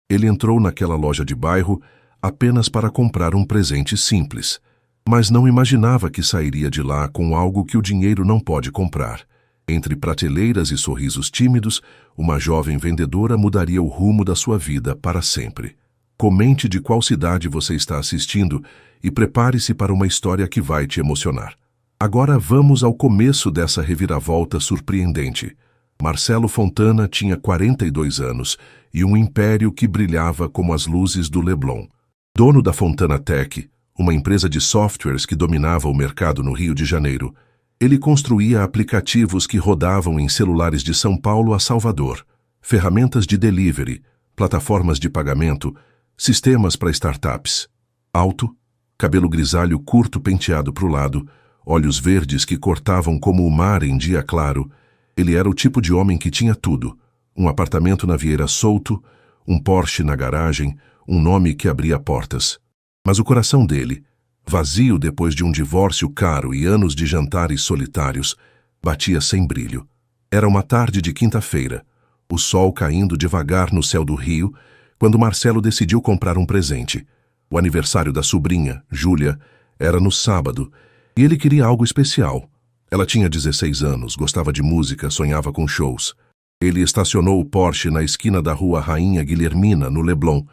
Ele entrou naquela loja de bairro apenas para comprar um presente simples, mas não imaginava que sairia de lá com algo que o dinheiro não pode comprar. Entre prateleiras e sorrisos tímidos, uma jovem vendedora mudaria o rumo da sua vida para sempre. Comente de qual cidade você está assistindo e prepare-se para uma história que vai te emocionar. Agora vamos ao começo dessa reviravolta surpreendente. Marcelo Fontana tinha 42 anos e um império que brilhava como as luzes do Leblon. Dono da Fontana Tech, uma empresa de softwares que dominava o mercado no Rio de Janeiro, ele construía aplicativos que rodavam em celulares de São Paulo a Salvador, ferramentas de delivery, plataformas de pagamento, sistemas para startups. Alto, cabelo grisalho curto penteado para o lado, olhos verdes que cortavam como o mar em dia claro, ele era o tipo de homem que tinha tudo: um apartamento na Vieira Solto, um Porsche na garagem, um nome que abria portas. Mas o coração dele, vazio depois de um divórcio caro e anos de jantares solitários, batia sem brilho. Era uma tarde de quinta-feira, o sol caindo devagar no céu do Rio, quando Marcelo decidiu comprar um presente. O aniversário da sobrinha, Júlia, era no sábado, e ele queria algo especial. Ela tinha 16 anos, gostava de música, sonhava com shows. Ele estacionou o Porsche na esquina da rua Rainha Guilhermina, no Leblon,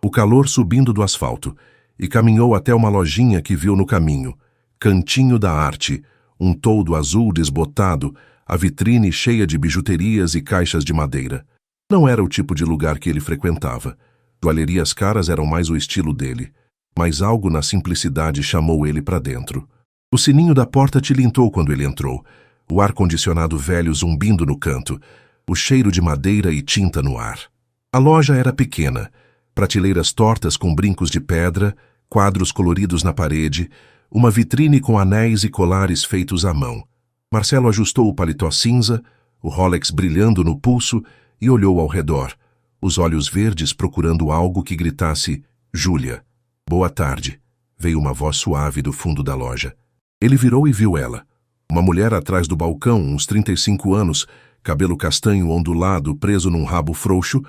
o calor subindo do asfalto, e caminhou até uma lojinha que viu no caminho. Cantinho da Arte, um toldo azul desbotado, a vitrine cheia de bijuterias e caixas de madeira. Não era o tipo de lugar que ele frequentava. Joalherias caras eram mais o estilo dele, mas algo na simplicidade chamou ele para dentro. O sininho da porta tilintou quando ele entrou, o ar-condicionado velho zumbindo no canto, o cheiro de madeira e tinta no ar. A loja era pequena, prateleiras tortas com brincos de pedra, quadros coloridos na parede, uma vitrine com anéis e colares feitos à mão. Marcelo ajustou o paletó cinza, o Rolex brilhando no pulso, e olhou ao redor, os olhos verdes procurando algo que gritasse «Júlia». «Boa tarde», veio uma voz suave do fundo da loja. Ele virou e viu ela. Uma mulher atrás do balcão, uns 35 anos, cabelo castanho ondulado preso num rabo frouxo,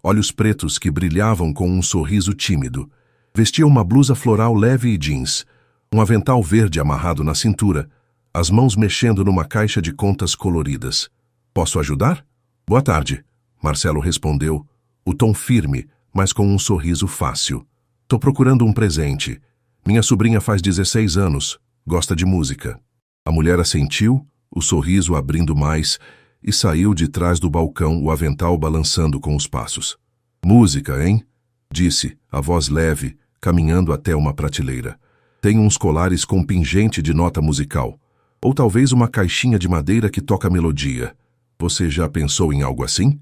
olhos pretos que brilhavam com um sorriso tímido. Vestia uma blusa floral leve e jeans, um avental verde amarrado na cintura, as mãos mexendo numa caixa de contas coloridas. «Posso ajudar?» «Boa tarde», Marcelo respondeu, o tom firme, mas com um sorriso fácil. «Tô procurando um presente. Minha sobrinha faz 16 anos, gosta de música». A mulher assentiu, o sorriso abrindo mais, e saiu de trás do balcão, o avental balançando com os passos. «Música, hein?» disse, a voz leve, caminhando até uma prateleira. «Tem uns colares com pingente de nota musical, ou talvez uma caixinha de madeira que toca melodia. Você já pensou em algo assim?»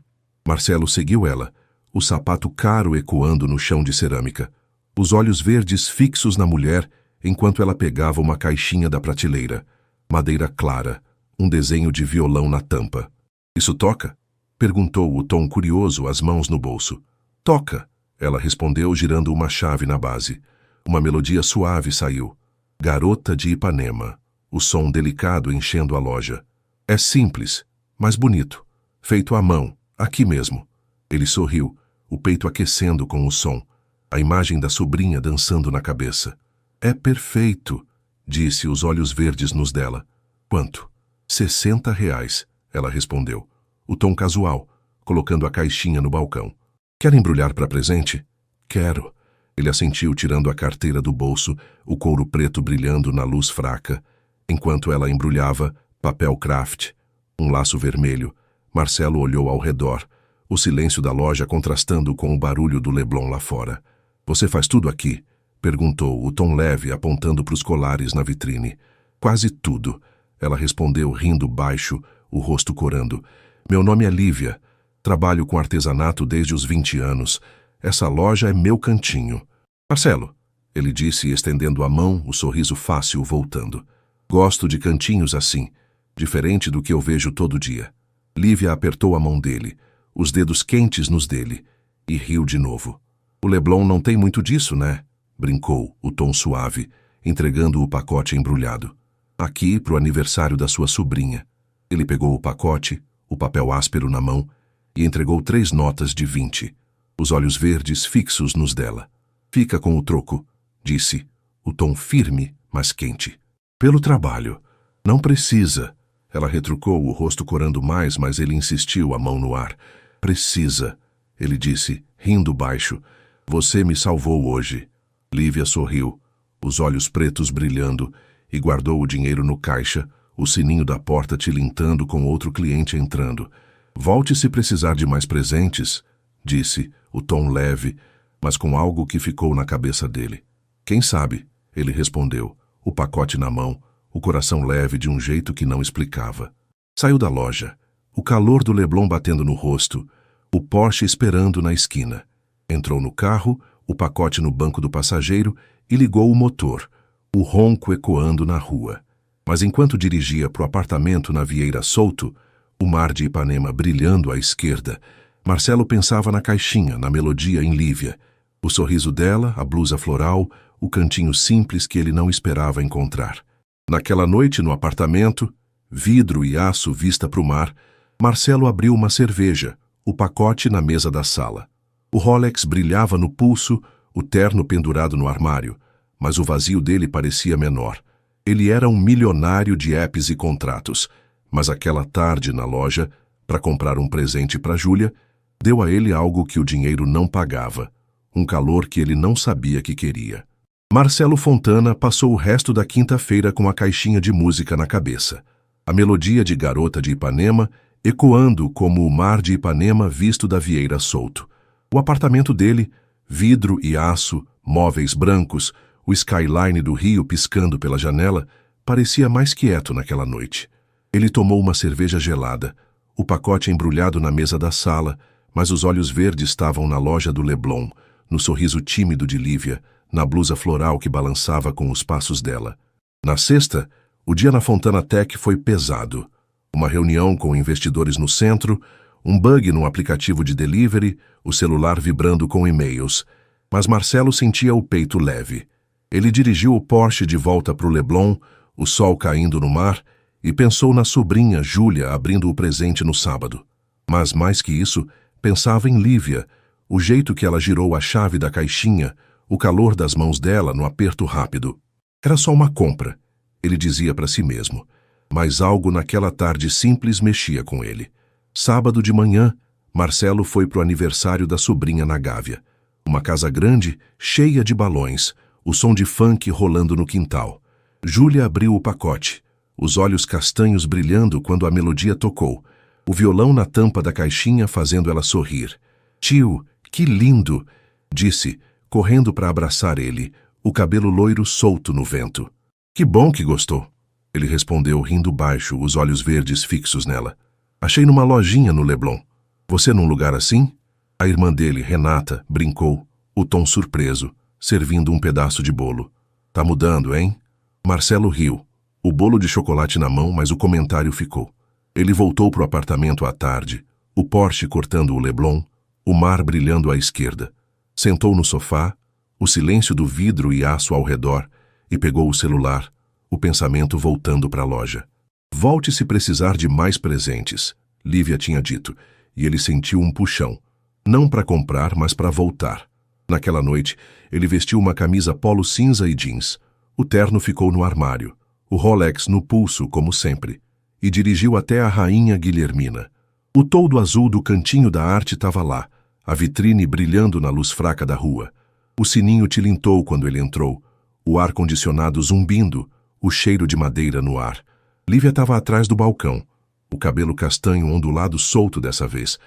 Marcelo seguiu ela, o sapato caro ecoando no chão de cerâmica, os olhos verdes fixos na mulher enquanto ela pegava uma caixinha da prateleira. Madeira clara, um desenho de violão na tampa. «Isso toca?» perguntou o tom curioso, as mãos no bolso. «Toca», ela respondeu, girando uma chave na base. Uma melodia suave saiu. Garota de Ipanema, o som delicado enchendo a loja. «É simples, mas bonito. Feito à mão, aqui mesmo». Ele sorriu, o peito aquecendo com o som, a imagem da sobrinha dançando na cabeça. «É perfeito», disse, os olhos verdes nos dela. «Quanto?» R$60, ela respondeu, o tom casual, colocando a caixinha no balcão. «Quer embrulhar para presente?» «Quero». Ele assentiu, tirando a carteira do bolso, o couro preto brilhando na luz fraca. Enquanto ela embrulhava, papel craft, um laço vermelho, Marcelo olhou ao redor, o silêncio da loja contrastando com o barulho do Leblon lá fora. «Você faz tudo aqui?» perguntou, o tom leve apontando para os colares na vitrine. «Quase tudo», ela respondeu, rindo baixo, o rosto corando. «Meu nome é Lívia. Trabalho com artesanato desde os 20 anos. Essa loja é meu cantinho». «Marcelo», ele disse, estendendo a mão, o sorriso fácil voltando. «Gosto de cantinhos assim, diferente do que eu vejo todo dia». Lívia apertou a mão dele, os dedos quentes nos dele, e riu de novo. «O Leblon não tem muito disso, né?» brincou, o tom suave, entregando o pacote embrulhado. «Aqui, pro aniversário da sua sobrinha». Ele pegou o pacote, o papel áspero na mão, e entregou 3 notas de 20. os olhos verdes fixos nos dela. Fica com o troco, disse, o tom firme, mas quente. Pelo trabalho. Não precisa. Ela retrucou, o rosto corando mais, mas ele insistiu, a mão no ar. Precisa, ele disse, rindo baixo. Você me salvou hoje. Lívia sorriu, os olhos pretos brilhando, e guardou o dinheiro no caixa, o sininho da porta tilintando com outro cliente entrando. Volte se precisar de mais presentes, disse, o tom leve, mas com algo que ficou na cabeça dele. Quem sabe, ele respondeu, o pacote na mão, o coração leve de um jeito que não explicava. Saiu da loja, o calor do Leblon batendo no rosto, o Porsche esperando na esquina. Entrou no carro, o pacote no banco do passageiro e ligou o motor, o ronco ecoando na rua. Mas enquanto dirigia para o apartamento na Vieira Solto, o mar de Ipanema brilhando à esquerda, Marcelo pensava na caixinha, na melodia em Lívia. O sorriso dela, a blusa floral, o cantinho simples que ele não esperava encontrar. Naquela noite no apartamento, vidro e aço vista para o mar, Marcelo abriu uma cerveja, o pacote na mesa da sala. O Rolex brilhava no pulso, o terno pendurado no armário, mas o vazio dele parecia menor. Ele era um milionário de apps e contratos, mas aquela tarde na loja, para comprar um presente para Júlia, deu a ele algo que o dinheiro não pagava, um calor que ele não sabia que queria. Marcelo Fontana passou o resto da quinta-feira com a caixinha de música na cabeça. A melodia de Garota de Ipanema ecoando como o mar de Ipanema visto da Vieira Solto. O apartamento dele, vidro e aço, móveis brancos, o skyline do rio piscando pela janela, parecia mais quieto naquela noite. Ele tomou uma cerveja gelada, o pacote embrulhado na mesa da sala, mas os olhos verdes estavam na loja do Leblon, no sorriso tímido de Lívia, na blusa floral que balançava com os passos dela. Na sexta, o dia na Fontana Tech foi pesado. Uma reunião com investidores no centro, um bug no aplicativo de delivery, o celular vibrando com e-mails. Mas Marcelo sentia o peito leve. Ele dirigiu o Porsche de volta para o Leblon, o sol caindo no mar, e pensou na sobrinha Júlia abrindo o presente no sábado. Mas, mais que isso, pensava em Lívia, o jeito que ela girou a chave da caixinha, o calor das mãos dela no aperto rápido. Era só uma compra, ele dizia para si mesmo, mas algo naquela tarde simples mexia com ele. Sábado de manhã, Marcelo foi para o aniversário da sobrinha na Gávea. Uma casa grande, cheia de balões, o som de funk rolando no quintal. Júlia abriu o pacote, os olhos castanhos brilhando quando a melodia tocou, o violão na tampa da caixinha fazendo ela sorrir. Tio, que lindo! Disse, correndo para abraçar ele, o cabelo loiro solto no vento. Que bom que gostou! Ele respondeu rindo baixo, os olhos verdes fixos nela. Achei numa lojinha no Leblon. Você num lugar assim? A irmã dele, Renata, brincou, o tom surpreso, servindo um pedaço de bolo. Tá mudando, hein? Marcelo riu, o bolo de chocolate na mão, mas o comentário ficou. Ele voltou pro apartamento à tarde, o Porsche cortando o Leblon, o mar brilhando à esquerda. Sentou no sofá, o silêncio do vidro e aço ao redor, e pegou o celular, o pensamento voltando para a loja. Volte se precisar de mais presentes, Lívia tinha dito, e ele sentiu um puxão. Não para comprar, mas para voltar. Naquela noite, ele vestiu uma camisa polo cinza e jeans. O terno ficou no armário, o Rolex no pulso, como sempre, e dirigiu até a Rainha Guilhermina. O toldo azul do cantinho da arte estava lá, a vitrine brilhando na luz fraca da rua. O sininho tilintou quando ele entrou, o ar-condicionado zumbindo, o cheiro de madeira no ar. Lívia estava atrás do balcão, o cabelo castanho ondulado solto dessa vez,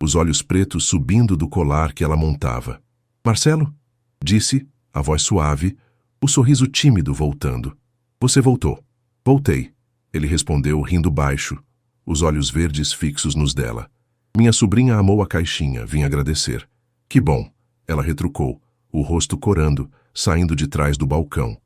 os olhos pretos subindo do colar que ela montava. Marcelo? Disse, a voz suave, o sorriso tímido voltando. Você voltou. Voltei. Ele respondeu rindo baixo, os olhos verdes fixos nos dela. Minha sobrinha amou a caixinha, vim agradecer. Que bom, ela retrucou, o rosto corando, saindo de trás do balcão.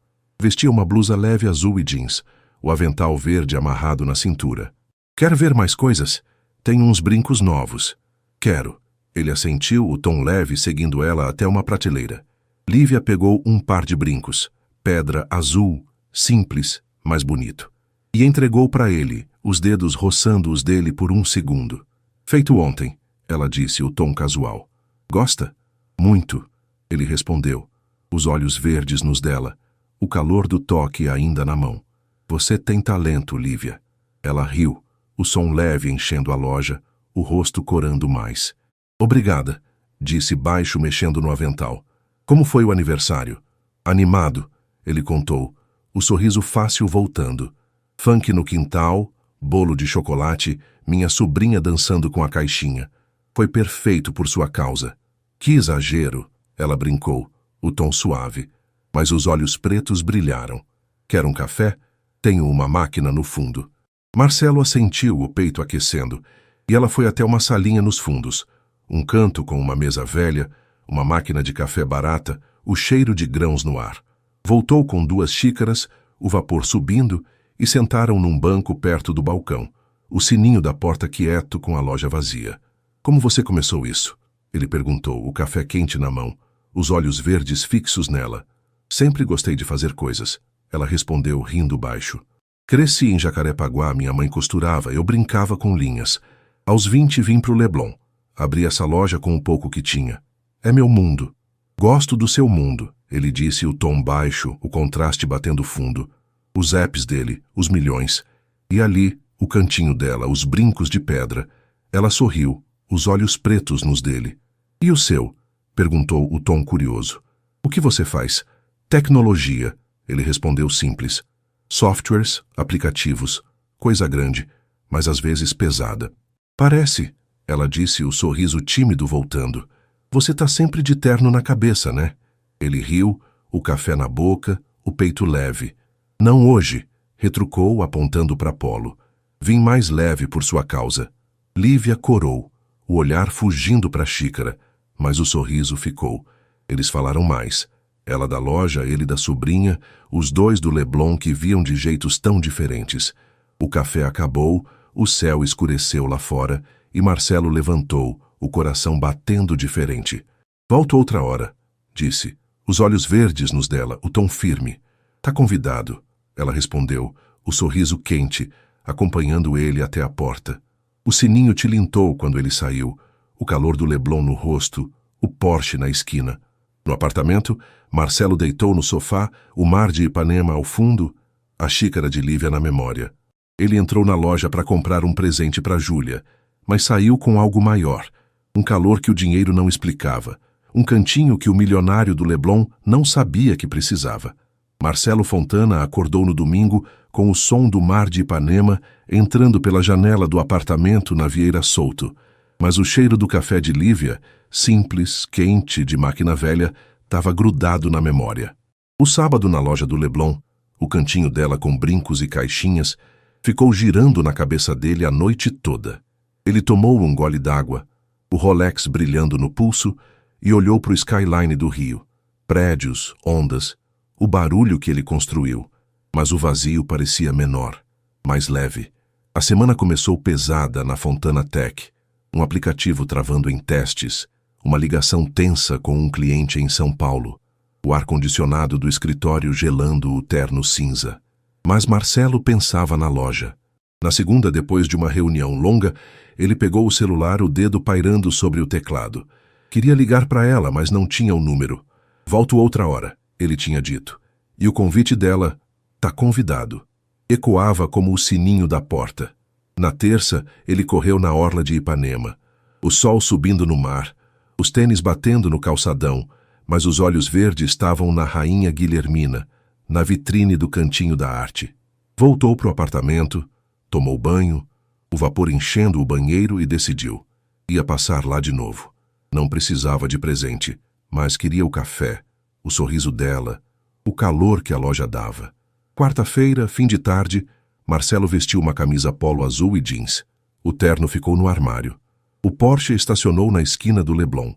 Vestia uma blusa leve azul e jeans, o avental verde amarrado na cintura. Quer ver mais coisas? Tenho uns brincos novos. Quero. Ele assentiu, o tom leve seguindo ela até uma prateleira. Lívia pegou um par de brincos, pedra azul, simples, mas bonito, e entregou para ele, os dedos roçando os dele por um segundo. Feito ontem, ela disse, o tom casual. Gosta? Muito, ele respondeu, os olhos verdes nos dela, o calor do toque ainda na mão. Você tem talento, Lívia. Ela riu, o som leve enchendo a loja, o rosto corando mais. Obrigada, disse baixo mexendo no avental. Como foi o aniversário? Animado, ele contou, o sorriso fácil voltando. Funk no quintal, bolo de chocolate, minha sobrinha dançando com a caixinha. Foi perfeito por sua causa. Que exagero, ela brincou, o tom suave. Mas os olhos pretos brilharam. Quer um café? Tenho uma máquina no fundo. Marcelo assentiu, o peito aquecendo, e ela foi até uma salinha nos fundos. Um canto com uma mesa velha, uma máquina de café barata, o cheiro de grãos no ar. Voltou com 2 xícaras, o vapor subindo, e sentaram num banco perto do balcão, o sininho da porta quieto com a loja vazia. Como você começou isso? Ele perguntou, o café quente na mão, os olhos verdes fixos nela. Sempre gostei de fazer coisas. Ela respondeu, rindo baixo. Cresci em Jacarepaguá, minha mãe costurava, eu brincava com linhas. Aos 20 vim pro Leblon. Abri essa loja com o pouco que tinha. É meu mundo. Gosto do seu mundo, ele disse, o tom baixo, o contraste batendo fundo. Os apps dele, os milhões. E ali, o cantinho dela, os brincos de pedra. Ela sorriu, os olhos pretos nos dele. E o seu? Perguntou o tom curioso. O que você faz? Tecnologia, ele respondeu simples. Softwares, aplicativos, coisa grande, mas às vezes pesada. Parece, ela disse, o sorriso tímido voltando. Você tá sempre de terno na cabeça, né? Ele riu, o café na boca, o peito leve. Não hoje, retrucou, apontando para Polo. Vim mais leve por sua causa. Lívia corou, o olhar fugindo para a xícara, mas o sorriso ficou. Eles falaram mais. Ela da loja, ele da sobrinha, os dois do Leblon que viam de jeitos tão diferentes. O café acabou, o céu escureceu lá fora e Marcelo levantou, o coração batendo diferente. Volto outra hora, disse, os olhos verdes nos dela, o tom firme. Tá convidado, ela respondeu, o sorriso quente, acompanhando ele até a porta. O sininho tilintou quando ele saiu, o calor do Leblon no rosto, o Porsche na esquina. No apartamento, Marcelo deitou no sofá, o mar de Ipanema ao fundo, a xícara de Lívia na memória. Ele entrou na loja para comprar um presente para Júlia, mas saiu com algo maior, um calor que o dinheiro não explicava, um cantinho que o milionário do Leblon não sabia que precisava. Marcelo Fontana acordou no domingo com o som do mar de Ipanema entrando pela janela do apartamento na Vieira Solto, mas o cheiro do café de Lívia, simples, quente, de máquina velha, estava grudado na memória. O sábado na loja do Leblon, o cantinho dela com brincos e caixinhas, ficou girando na cabeça dele a noite toda. Ele tomou um gole d'água, o Rolex brilhando no pulso, e olhou para o skyline do rio. Prédios, ondas, o barulho que ele construiu. Mas o vazio parecia menor, mais leve. A semana começou pesada na Fontana Tech, um aplicativo travando em testes, uma ligação tensa com um cliente em São Paulo, o ar-condicionado do escritório gelando o terno cinza. Mas Marcelo pensava na loja. Na segunda, depois de uma reunião longa, ele pegou o celular, o dedo pairando sobre o teclado. Queria ligar para ela, mas não tinha o número. Volto outra hora, ele tinha dito. E o convite dela, tá convidado, ecoava como o sininho da porta. Na terça, ele correu na orla de Ipanema. O sol subindo no mar, os tênis batendo no calçadão, mas os olhos verdes estavam na Rainha Guilhermina, na vitrine do Cantinho da Arte. Voltou para o apartamento, tomou banho, o vapor enchendo o banheiro e decidiu. Ia passar lá de novo. Não precisava de presente, mas queria o café, o sorriso dela, o calor que a loja dava. Quarta-feira, fim de tarde, Marcelo vestiu uma camisa polo azul e jeans. O terno ficou no armário. O Porsche estacionou na esquina do Leblon.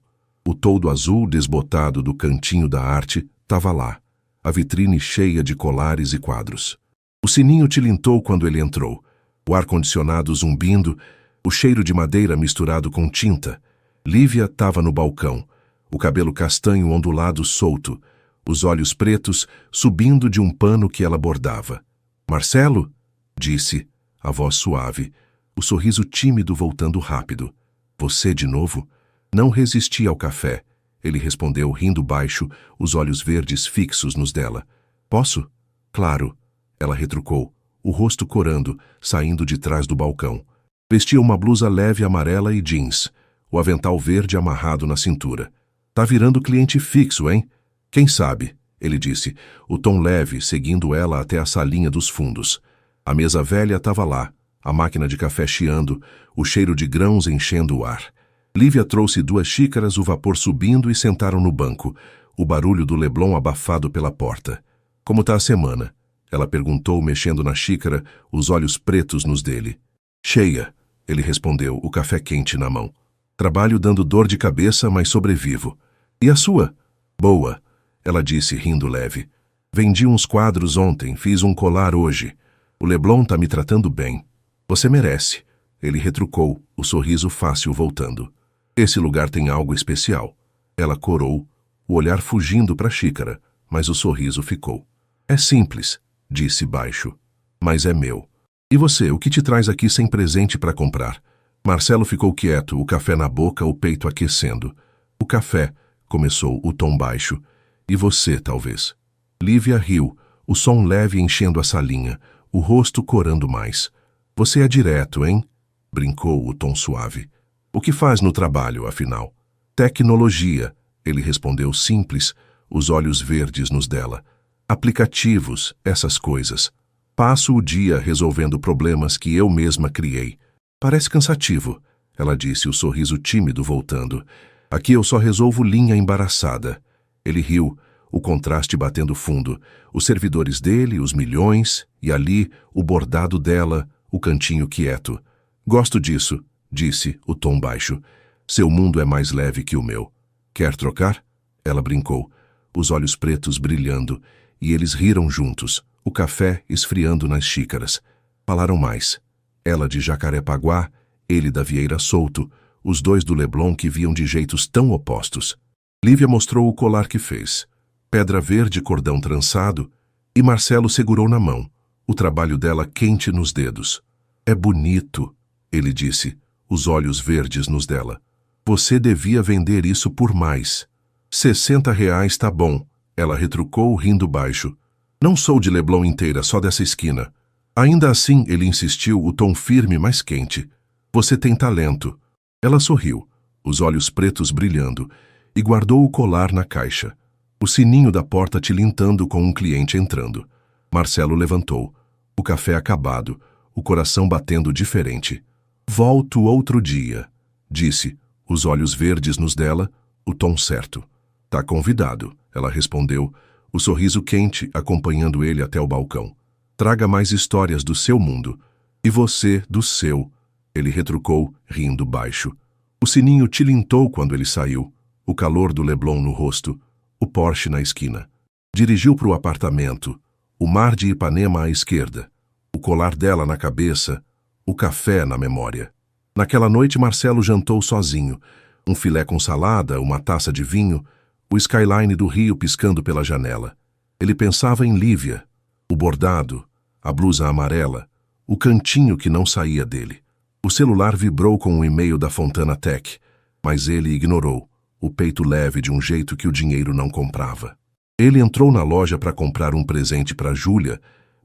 O toldo azul desbotado do Cantinho da Arte estava lá, a vitrine cheia de colares e quadros. O sininho tilintou quando ele entrou, o ar-condicionado zumbindo, o cheiro de madeira misturado com tinta. Lívia estava no balcão, o cabelo castanho ondulado solto, os olhos pretos subindo de um pano que ela bordava. Marcelo? Disse, a voz suave, o sorriso tímido voltando rápido. Você de novo? Não resisti ao café. Ele respondeu, rindo baixo, os olhos verdes fixos nos dela. Posso? Claro. Ela retrucou, o rosto corando, saindo de trás do balcão. Vestia uma blusa leve amarela e jeans, o avental verde amarrado na cintura. Tá virando cliente fixo, hein? Quem sabe? Ele disse, o tom leve, seguindo ela até a salinha dos fundos. A mesa velha estava lá, a máquina de café chiando, o cheiro de grãos enchendo o ar. Lívia trouxe 2 xícaras, o vapor subindo e sentaram no banco, o barulho do Leblon abafado pela porta. Como tá a semana? Ela perguntou, mexendo na xícara, os olhos pretos nos dele. Cheia, ele respondeu, o café quente na mão. Trabalho dando dor de cabeça, mas sobrevivo. E a sua? Boa, ela disse, rindo leve. Vendi uns quadros ontem, fiz um colar hoje. O Leblon tá me tratando bem. Você merece. Ele retrucou, o sorriso fácil voltando. Esse lugar tem algo especial. Ela corou, o olhar fugindo para a xícara, mas o sorriso ficou. É simples, disse baixo, mas é meu. E você, o que te traz aqui sem presente para comprar? Marcelo ficou quieto, o café na boca, o peito aquecendo. O café, começou o tom baixo. E você, talvez. Lívia riu, o som leve enchendo a salinha, o rosto corando mais. Você é direto, hein? Brincou o tom suave. O que faz no trabalho, afinal? Tecnologia, ele respondeu simples, os olhos verdes nos dela. Aplicativos, essas coisas. Passo o dia resolvendo problemas que eu mesma criei. Parece cansativo, ela disse, o sorriso tímido voltando. Aqui eu só resolvo linha embaraçada. Ele riu, o contraste batendo fundo. Os servidores dele, os milhões, e ali, o bordado dela, o cantinho quieto. Gosto disso, disse, o tom baixo. Seu mundo é mais leve que o meu. Quer trocar? Ela brincou, os olhos pretos brilhando, e eles riram juntos, o café esfriando nas xícaras. Falaram mais. Ela de Jacarepaguá, ele da Vieira Solto, os dois do Leblon que viam de jeitos tão opostos. Lívia mostrou o colar que fez. Pedra verde, cordão trançado, e Marcelo segurou na mão, o trabalho dela quente nos dedos. É bonito, ele disse, os olhos verdes nos dela. Você devia vender isso por mais. R$60 tá bom, ela retrucou rindo baixo. Não sou de Leblon inteira, só dessa esquina. Ainda assim, ele insistiu, o tom firme mais quente. Você tem talento. Ela sorriu, os olhos pretos brilhando, e guardou o colar na caixa. O sininho da porta tilintando com um cliente entrando. Marcelo levantou, o café acabado, o coração batendo diferente. Volto outro dia, disse, os olhos verdes nos dela, o tom certo. Tá convidado, ela respondeu, o sorriso quente acompanhando ele até o balcão. Traga mais histórias do seu mundo. E você, do seu, ele retrucou, rindo baixo. O sininho tilintou quando ele saiu, o calor do Leblon no rosto, o Porsche na esquina. Dirigiu para o apartamento, o mar de Ipanema à esquerda, o colar dela na cabeça, o café na memória. Naquela noite Marcelo jantou sozinho, um filé com salada, uma taça de vinho, o skyline do rio piscando pela janela. Ele pensava em Lívia, o bordado, a blusa amarela, o cantinho que não saía dele. O celular vibrou com um e-mail da Fontana Tech, mas ele ignorou, o peito leve de um jeito que o dinheiro não comprava. Ele entrou na loja para comprar um presente para Júlia,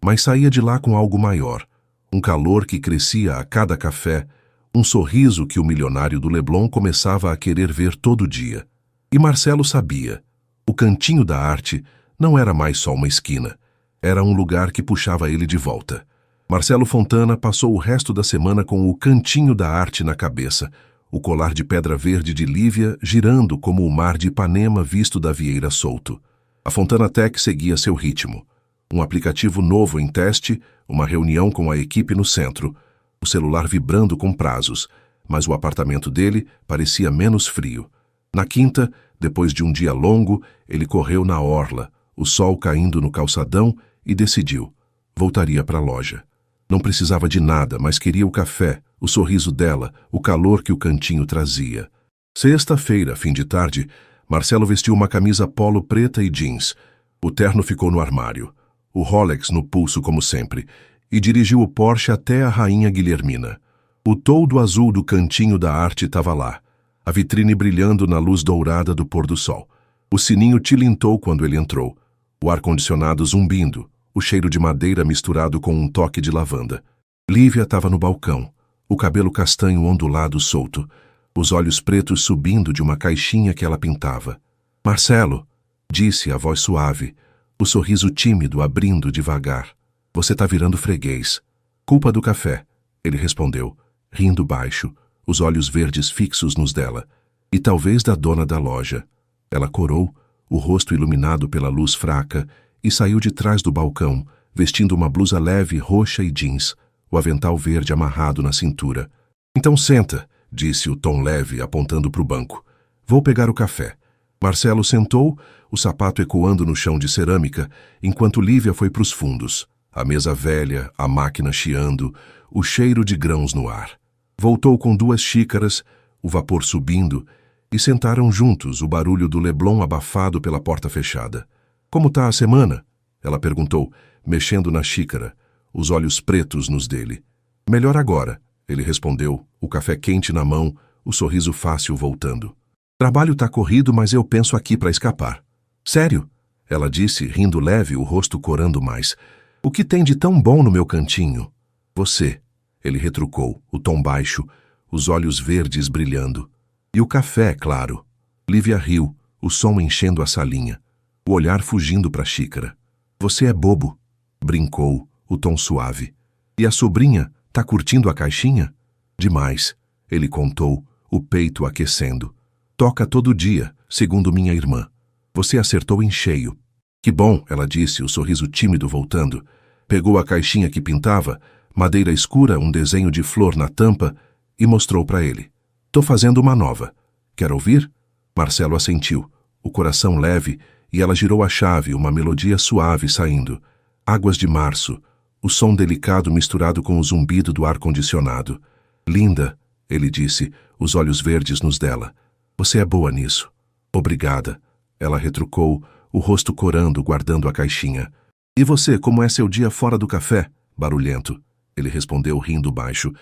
mas saía de lá com algo maior, um calor que crescia a cada café, um sorriso que o milionário do Leblon começava a querer ver todo dia. E Marcelo sabia, o cantinho da arte não era mais só uma esquina, era um lugar que puxava ele de volta. Marcelo Fontana passou o resto da semana com o cantinho da arte na cabeça, o colar de pedra verde de Lívia girando como o mar de Ipanema visto da Vieira Solto. A Fontana Tech seguia seu ritmo. Um aplicativo novo em teste, uma reunião com a equipe no centro, o celular vibrando com prazos, mas o apartamento dele parecia menos frio. Na quinta, depois de um dia longo, ele correu na orla, o sol caindo no calçadão, e decidiu. Voltaria para a loja. Não precisava de nada, mas queria o café, o sorriso dela, o calor que o cantinho trazia. Sexta-feira, fim de tarde, Marcelo vestiu uma camisa polo preta e jeans. O terno ficou no armário, o Rolex no pulso como sempre, e dirigiu o Porsche até a Rainha Guilhermina. O toldo azul do cantinho da arte estava lá. a vitrine brilhando na luz dourada do pôr do sol. O sininho tilintou quando ele entrou, o ar-condicionado zumbindo, o cheiro de madeira misturado com um toque de lavanda. Lívia estava no balcão, o cabelo castanho ondulado solto, os olhos pretos subindo de uma caixinha que ela pintava. Marcelo, disse a voz suave, o sorriso tímido abrindo devagar. Você tá virando freguês. Culpa do café, ele respondeu, rindo baixo, os olhos verdes fixos nos dela. E talvez da dona da loja. Ela corou, o rosto iluminado pela luz fraca, e saiu de trás do balcão, vestindo uma blusa leve roxa e jeans, o avental verde amarrado na cintura. Então senta, disse o tom leve, apontando para o banco. Vou pegar o café. Marcelo sentou, o sapato ecoando no chão de cerâmica, enquanto Lívia foi para os fundos. A mesa velha, a máquina chiando, o cheiro de grãos no ar. Voltou com 2 xícaras, o vapor subindo, e sentaram juntos, o barulho do Leblon abafado pela porta fechada. Como tá a semana? Ela perguntou, mexendo na xícara, os olhos pretos nos dele. Melhor agora, ele respondeu, o café quente na mão, o sorriso fácil voltando. Trabalho tá corrido, mas eu penso aqui para escapar. Sério? Ela disse, rindo leve, o rosto corando mais. O que tem de tão bom no meu cantinho? Você, ele retrucou, o tom baixo, os olhos verdes brilhando. E o café, claro. Lívia riu, o som enchendo a salinha, o olhar fugindo para a xícara. Você é bobo, brincou, o tom suave. E a sobrinha, tá curtindo a caixinha? Demais, ele contou, o peito aquecendo. Toca todo dia, segundo minha irmã. Você acertou em cheio. Que bom, ela disse, o sorriso tímido voltando. Pegou a caixinha que pintava, madeira escura, um desenho de flor na tampa, e mostrou para ele. Tô fazendo uma nova. Quer ouvir? Marcelo assentiu, o coração leve, e ela girou a chave, uma melodia suave saindo. Águas de março, o som delicado misturado com o zumbido do ar-condicionado. Linda, ele disse, os olhos verdes nos dela. Você é boa nisso. Obrigada. Ela retrucou, o rosto corando, guardando a caixinha. E você, como é seu dia fora do café? Barulhento. Ele respondeu rindo baixo.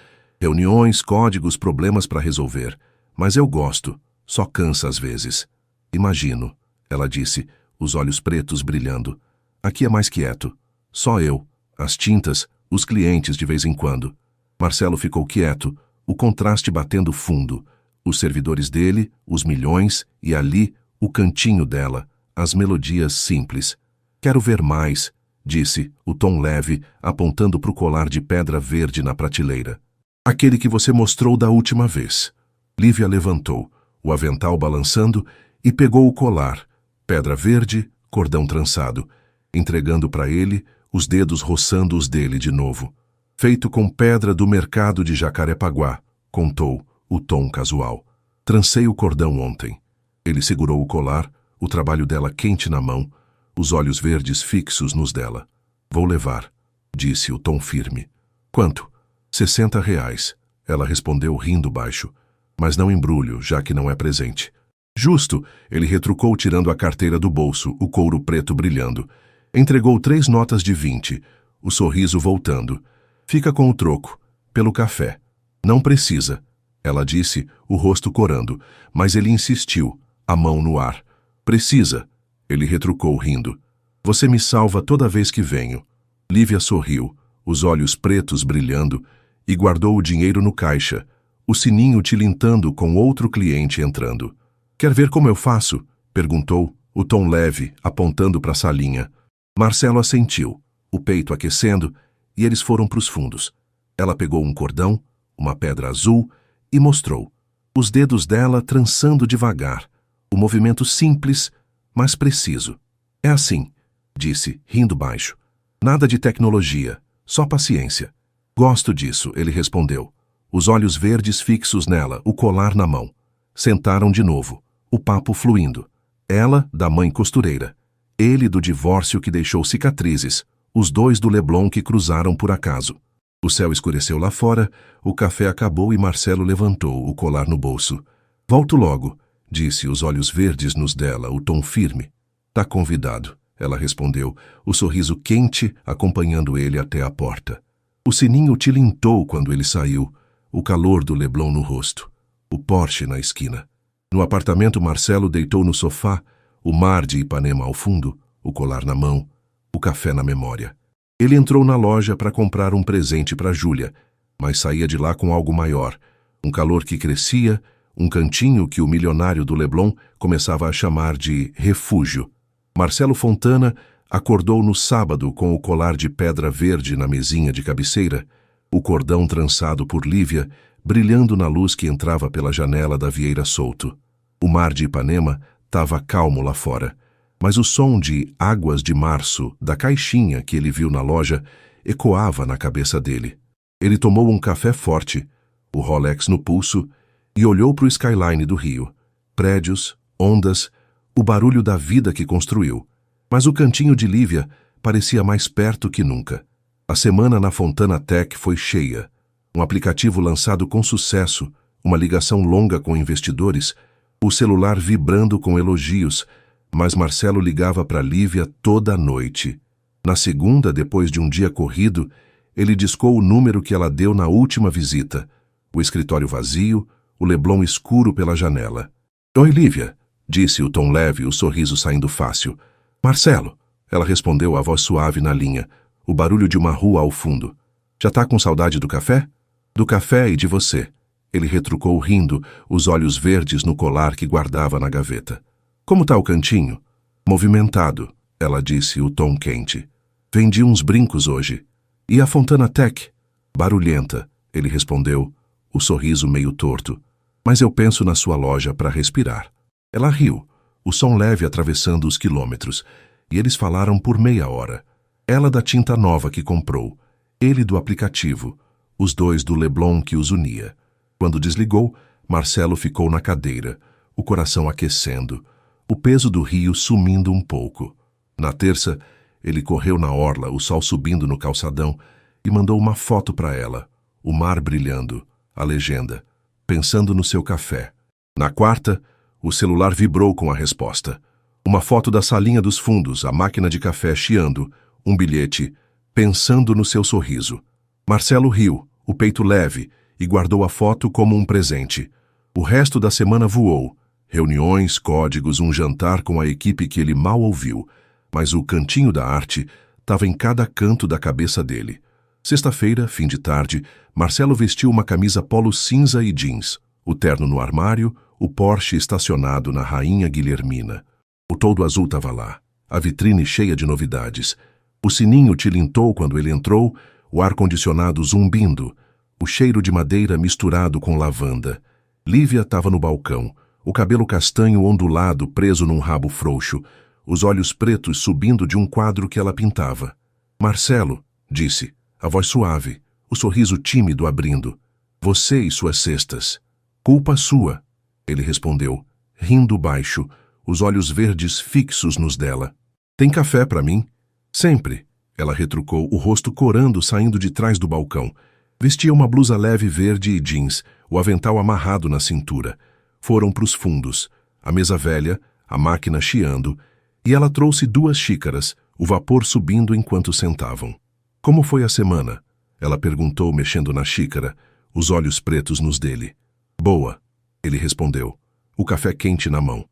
Reuniões, códigos, problemas para resolver. Mas eu gosto. Só cansa às vezes. Imagino, ela disse, os olhos pretos brilhando. Aqui é mais quieto. Só eu, as tintas, os clientes de vez em quando. Marcelo ficou quieto, o contraste batendo fundo. Os servidores dele, os milhões, e ali, o cantinho dela, as melodias simples. Quero ver mais, disse, o tom leve, apontando para o colar de pedra verde na prateleira. Aquele que você mostrou da última vez. Lívia levantou, o avental balançando, e pegou o colar, pedra verde, cordão trançado, entregando para ele, os dedos roçando os dele de novo. Feito com pedra do mercado de Jacarepaguá, contou, o tom casual. Trancei o cordão ontem. Ele segurou o colar, o trabalho dela quente na mão, os olhos verdes fixos nos dela. Vou levar, disse o tom firme. Quanto? R$60, ela respondeu rindo baixo. Mas não embrulho, já que não é presente. Justo, ele retrucou tirando a carteira do bolso, o couro preto brilhando. Entregou 3 notas de 20, o sorriso voltando. Fica com o troco, pelo café. Não precisa, ela disse, o rosto corando, mas ele insistiu, a mão no ar. Precisa, ele retrucou rindo. Você me salva toda vez que venho. Lívia sorriu, os olhos pretos brilhando, e guardou o dinheiro no caixa, o sininho tilintando com outro cliente entrando. Quer ver como eu faço? Perguntou, o tom leve, apontando para a salinha. Marcelo assentiu, o peito aquecendo, e eles foram para os fundos. Ela pegou um cordão, uma pedra azul, e mostrou. Os dedos dela trançando devagar, o movimento simples, mas preciso. É assim, disse, rindo baixo. Nada de tecnologia, só paciência. Gosto disso, ele respondeu. Os olhos verdes fixos nela, o colar na mão. Sentaram de novo, o papo fluindo. Ela, da mãe costureira. Ele, do divórcio que deixou cicatrizes. Os dois do Leblon que cruzaram por acaso. O céu escureceu lá fora, o café acabou e Marcelo levantou, o colar no bolso. Volto logo, disse, os olhos verdes nos dela, o tom firme. Tá convidado, ela respondeu, o sorriso quente acompanhando ele até a porta. O sininho tilintou quando ele saiu, o calor do Leblon no rosto, o Porsche na esquina. No apartamento, Marcelo deitou no sofá, o mar de Ipanema ao fundo, o colar na mão, o café na memória. Ele entrou na loja para comprar um presente para Júlia, mas saía de lá com algo maior, um calor que crescia, um cantinho que o milionário do Leblon começava a chamar de refúgio. Marcelo Fontana acordou no sábado com o colar de pedra verde na mesinha de cabeceira, o cordão trançado por Lívia, brilhando na luz que entrava pela janela da Vieira Solto. O mar de Ipanema estava calmo lá fora, mas o som de Águas de Março, da caixinha que ele viu na loja, ecoava na cabeça dele. Ele tomou um café forte, o Rolex no pulso, e olhou para o skyline do Rio. Prédios, ondas, o barulho da vida que construiu. Mas o cantinho de Lívia parecia mais perto que nunca. A semana na Fontana Tech foi cheia. Um aplicativo lançado com sucesso, uma ligação longa com investidores, o celular vibrando com elogios, mas Marcelo ligava para Lívia toda a noite. Na segunda, depois de um dia corrido, ele discou o número que ela deu na última visita. O escritório vazio, o Leblon escuro pela janela. "Oi, Lívia", disse o tom leve, o sorriso saindo fácil. "Marcelo", ela respondeu, a voz suave na linha, o barulho de uma rua ao fundo. "Já tá com saudade do café?" "Do café e de você", ele retrucou rindo, os olhos verdes no colar que guardava na gaveta. "Como tá o cantinho?" "Movimentado", ela disse, o tom quente. "Vendi uns brincos hoje." "E a Fontana Tech?" "Barulhenta", ele respondeu, o sorriso meio torto. "Mas eu penso na sua loja para respirar." Ela riu, o som leve atravessando os quilômetros, e eles falaram por meia hora. Ela da tinta nova que comprou, ele do aplicativo, os dois do Leblon que os unia. Quando desligou, Marcelo ficou na cadeira, o coração aquecendo, o peso do rio sumindo um pouco. Na terça, ele correu na orla, o sol subindo no calçadão, e mandou uma foto para ela, o mar brilhando, a legenda, pensando no seu café. Na quarta, o celular vibrou com a resposta. Uma foto da salinha dos fundos, a máquina de café chiando, um bilhete, pensando no seu sorriso. Marcelo riu, o peito leve, e guardou a foto como um presente. O resto da semana voou. Reuniões, códigos, um jantar com a equipe que ele mal ouviu, mas o cantinho da arte estava em cada canto da cabeça dele. Sexta-feira, fim de tarde, Marcelo vestiu uma camisa polo cinza e jeans, o terno no armário, o Porsche estacionado na Rainha Guilhermina. O toldo azul estava lá, a vitrine cheia de novidades. O sininho tilintou quando ele entrou, o ar-condicionado zumbindo, o cheiro de madeira misturado com lavanda. Lívia estava no balcão, o cabelo castanho ondulado preso num rabo frouxo, os olhos pretos subindo de um quadro que ela pintava. "Marcelo", disse, a voz suave, o sorriso tímido abrindo. "Você e suas cestas." "Culpa sua", ele respondeu, rindo baixo, os olhos verdes fixos nos dela. "Tem café para mim?" "Sempre", ela retrucou, o rosto corando saindo de trás do balcão. Vestia uma blusa leve verde e jeans, o avental amarrado na cintura. Foram para os fundos, a mesa velha, a máquina chiando, e ela trouxe 2 xícaras, o vapor subindo enquanto sentavam. "Como foi a semana?" ela perguntou, mexendo na xícara, os olhos pretos nos dele. "Boa", ele respondeu, o café quente na mão.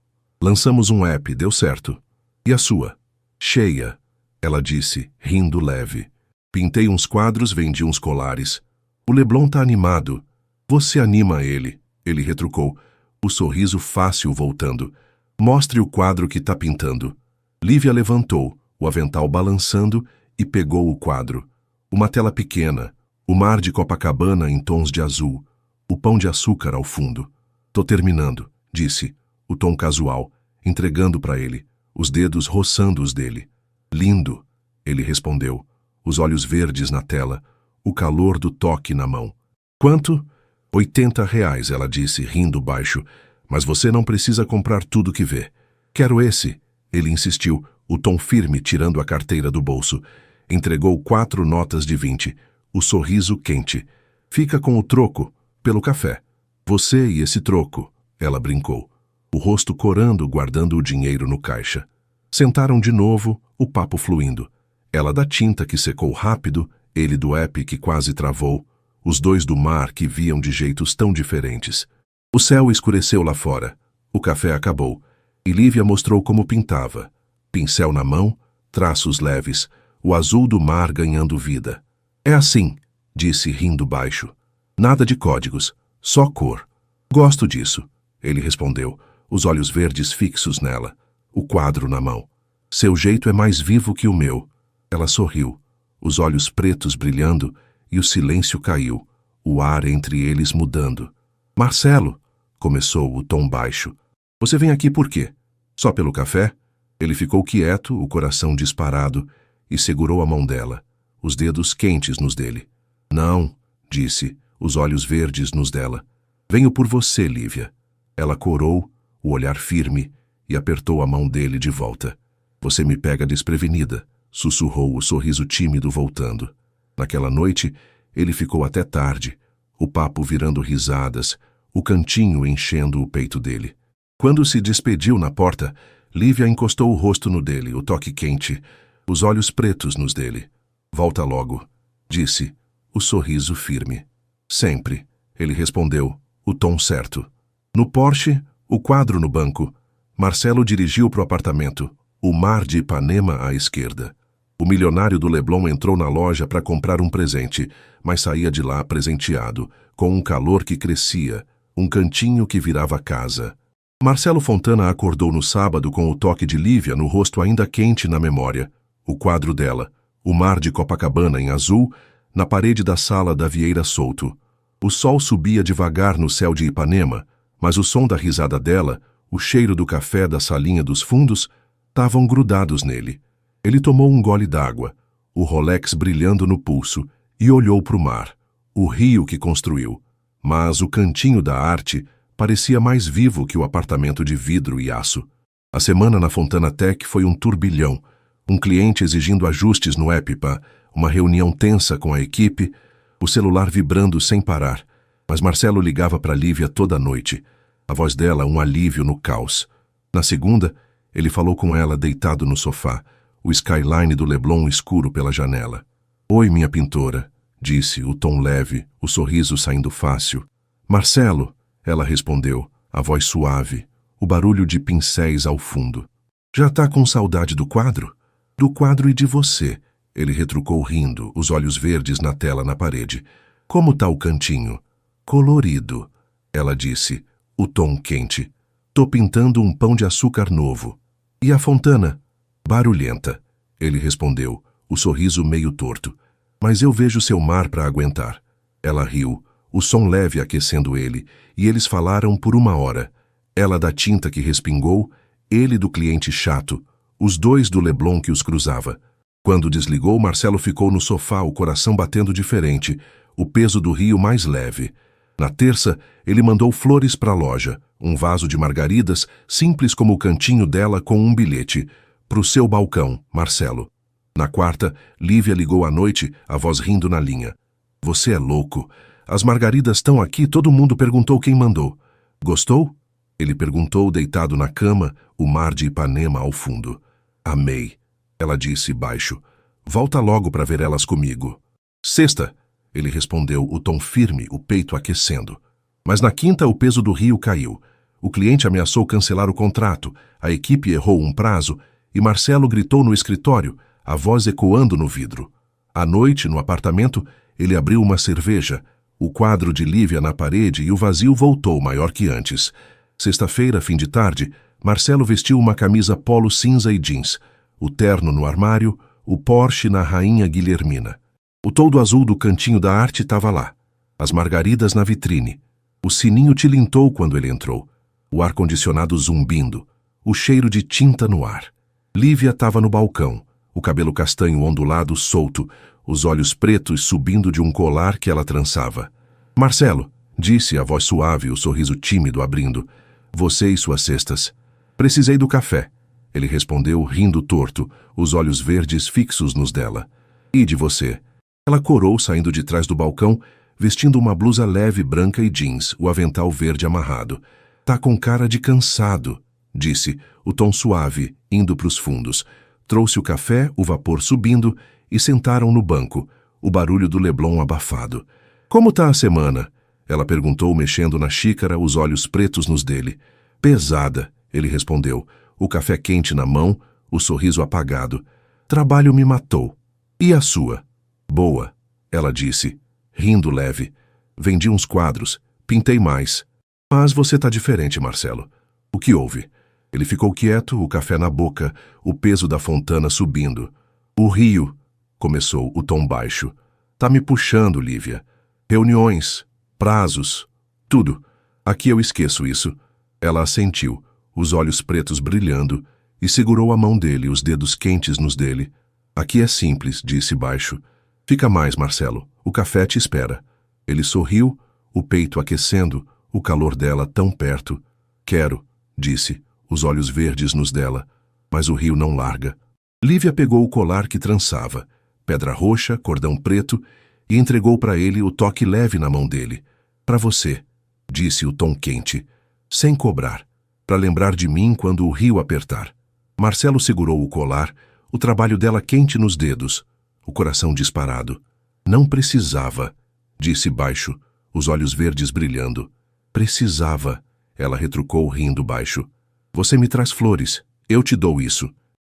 "Lançamos um app, deu certo." "E a sua?" "Cheia", ela disse, rindo leve. "Pintei uns quadros, vendi uns colares. O Leblon tá animado." "Você anima ele", ele retrucou, o sorriso fácil voltando. "Mostre o quadro que tá pintando." Lívia levantou, o avental balançando, e pegou o quadro. Uma tela pequena, o mar de Copacabana em tons de azul, o pão de açúcar ao fundo. "Tô terminando", disse, o tom casual, entregando para ele, os dedos roçando os dele. "Lindo", ele respondeu, os olhos verdes na tela, o calor do toque na mão. "Quanto?" R$ 80, ela disse, rindo baixo, "mas você não precisa comprar tudo que vê." "Quero esse", ele insistiu, o tom firme tirando a carteira do bolso. Entregou 4 notas de 20, o sorriso quente. "Fica com o troco, pelo café." "Você e esse troco", ela brincou, o rosto corando, guardando o dinheiro no caixa. Sentaram de novo, o papo fluindo. Ela da tinta que secou rápido, ele do app que quase travou, os dois do mar que viam de jeitos tão diferentes. O céu escureceu lá fora. O café acabou, e Lívia mostrou como pintava. Pincel na mão, traços leves, o azul do mar ganhando vida. É assim, disse rindo baixo. Nada de códigos, só cor. Gosto disso, ele respondeu, os olhos verdes fixos nela, o quadro na mão. Seu jeito é mais vivo que o meu. Ela sorriu, os olhos pretos brilhando, e o silêncio caiu, o ar entre eles mudando. Marcelo, começou o tom baixo. Você vem aqui por quê? Só pelo café? Ele ficou quieto, o coração disparado, e segurou a mão dela, os dedos quentes nos dele. Não, disse, os olhos verdes nos dela. Venho por você, Lívia. Ela corou, o olhar firme, e apertou a mão dele de volta. Você me pega desprevenida, sussurrou o sorriso tímido voltando. Naquela noite, ele ficou até tarde, o papo virando risadas, o cantinho enchendo o peito dele. Quando se despediu na porta, Lívia encostou o rosto no dele, o toque quente, os olhos pretos nos dele. Volta logo, disse, o sorriso firme. Sempre, ele respondeu, o tom certo. No Porsche, o quadro no banco, Marcelo dirigiu para o apartamento, o mar de Ipanema à esquerda. O milionário do Leblon entrou na loja para comprar um presente, mas saía de lá presenteado, com um calor que crescia, um cantinho que virava casa. Marcelo Fontana acordou no sábado com o toque de Lívia no rosto ainda quente na memória, o quadro dela, o mar de Copacabana em azul, na parede da sala da Vieira solto. O sol subia devagar no céu de Ipanema, mas o som da risada dela, o cheiro do café da salinha dos fundos, estavam grudados nele. Ele tomou um gole d'água, o Rolex brilhando no pulso, e olhou para o mar, o rio que construiu. Mas o cantinho da arte parecia mais vivo que o apartamento de vidro e aço. A semana na Fontana Tech foi um turbilhão, um cliente exigindo ajustes no EPIPA, uma reunião tensa com a equipe, o celular vibrando sem parar. Mas Marcelo ligava para Lívia toda noite, a voz dela um alívio no caos. Na segunda, ele falou com ela deitado no sofá, o skyline do Leblon escuro pela janela. Oi, minha pintora, disse, o tom leve, o sorriso saindo fácil. Marcelo, ela respondeu, a voz suave, o barulho de pincéis ao fundo. Já tá com saudade do quadro? Do quadro e de você, ele retrucou rindo, os olhos verdes na tela na parede. Como tá o cantinho? Colorido, ela disse, o tom quente. Tô pintando um pão de açúcar novo. E a Fontana? Barulhenta, ele respondeu, o sorriso meio torto. Mas eu vejo seu mar para aguentar. Ela riu, o som leve aquecendo ele, e eles falaram por 1 hora. Ela da tinta que respingou, ele do cliente chato, os dois do Leblon que os cruzava. Quando desligou, Marcelo ficou no sofá, o coração batendo diferente, o peso do rio mais leve. Na terça, ele mandou flores para a loja, um vaso de margaridas, simples como o cantinho dela com um bilhete. Pro seu balcão, Marcelo. Na quarta, Lívia ligou à noite, a voz rindo na linha. Você é louco. As margaridas estão aqui, todo mundo perguntou quem mandou. Gostou? Ele perguntou, deitado na cama, o mar de Ipanema ao fundo. Amei. Ela disse baixo. Volta logo para ver elas comigo. Sexta, ele respondeu, o tom firme, o peito aquecendo. Mas na quinta o peso do rio caiu. O cliente ameaçou cancelar o contrato, a equipe errou um prazo e Marcelo gritou no escritório, a voz ecoando no vidro. À noite, no apartamento, ele abriu uma cerveja, o quadro de Lívia na parede e o vazio voltou maior que antes. Sexta-feira, fim de tarde, Marcelo vestiu uma camisa polo cinza e jeans, o terno no armário, o Porsche na Rainha Guilhermina. O toldo azul do cantinho da arte estava lá, as margaridas na vitrine. O sininho tilintou quando ele entrou, o ar-condicionado zumbindo, o cheiro de tinta no ar. Lívia estava no balcão, o cabelo castanho ondulado solto, os olhos pretos subindo de um colar que ela trançava. Marcelo, disse a voz suave, o sorriso tímido abrindo. Você e suas cestas. Precisei do café. Ele respondeu, rindo torto, os olhos verdes fixos nos dela. E de você? Ela corou saindo de trás do balcão, vestindo uma blusa leve branca e jeans, o avental verde amarrado. Tá com cara de cansado, disse, o tom suave, indo para os fundos. Trouxe o café, o vapor subindo, e sentaram no banco, o barulho do Leblon abafado. Como tá a semana? Ela perguntou, mexendo na xícara, os olhos pretos nos dele. Pesada, ele respondeu, o café quente na mão, o sorriso apagado. Trabalho me matou. E a sua? Boa, ela disse, rindo leve. Vendi uns quadros, pintei mais. Mas você tá diferente, Marcelo. O que houve? Ele ficou quieto, o café na boca, o peso da Fontana subindo. O Rio, começou o tom baixo. Tá me puxando, Lívia. Reuniões, prazos, tudo. Aqui eu esqueço isso. Ela assentiu, os olhos pretos brilhando, e segurou a mão dele, os dedos quentes nos dele. Aqui é simples, disse baixo. Fica mais, Marcelo. O café te espera. Ele sorriu, o peito aquecendo, o calor dela tão perto. Quero, disse, os olhos verdes nos dela. Mas o Rio não larga. Lívia pegou o colar que trançava, pedra roxa, cordão preto, e entregou para ele o toque leve na mão dele. Para você, disse o tom quente, sem cobrar, para lembrar de mim quando o Rio apertar. Marcelo segurou o colar, o trabalho dela quente nos dedos, o coração disparado. Não precisava, disse baixo, os olhos verdes brilhando. Precisava, ela retrucou rindo baixo. Você me traz flores, eu te dou isso.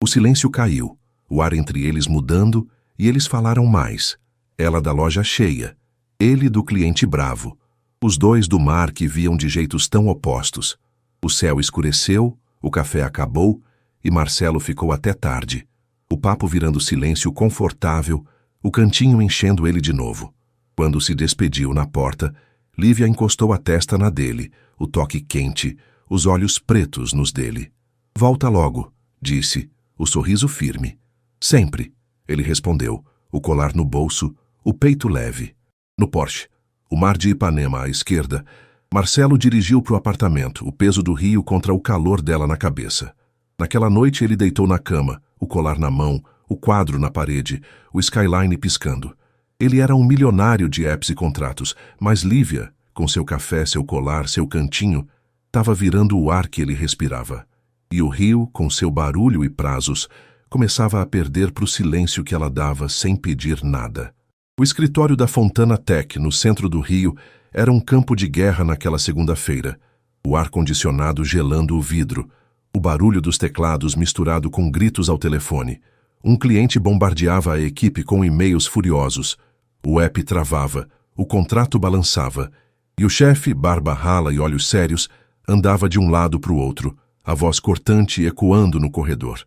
O silêncio caiu, o ar entre eles mudando, e eles falaram mais. Ela da loja cheia, ele do cliente bravo. Os dois do mar que viam de jeitos tão opostos. O céu escureceu, o café acabou, e Marcelo ficou até tarde. O papo virando silêncio confortável, o cantinho enchendo ele de novo. Quando se despediu na porta, Lívia encostou a testa na dele, o toque quente, os olhos pretos nos dele. Volta logo, disse, o sorriso firme. Sempre, ele respondeu, o colar no bolso, o peito leve. No Porsche, o mar de Ipanema à esquerda, Marcelo dirigiu para o apartamento, o peso do Rio contra o calor dela na cabeça. Naquela noite ele deitou na cama, o colar na mão, o quadro na parede, o skyline piscando. Ele era um milionário de apps e contratos, mas Lívia, com seu café, seu colar, seu cantinho, estava virando o ar que ele respirava. E o Rio, com seu barulho e prazos, começava a perder para o silêncio que ela dava sem pedir nada. O escritório da Fontana Tech, no centro do Rio, era um campo de guerra naquela segunda-feira. O ar-condicionado gelando o vidro, o barulho dos teclados misturado com gritos ao telefone. Um cliente bombardeava a equipe com e-mails furiosos. O app travava, o contrato balançava, e o chefe, barba rala e olhos sérios, andava de um lado para o outro, a voz cortante ecoando no corredor.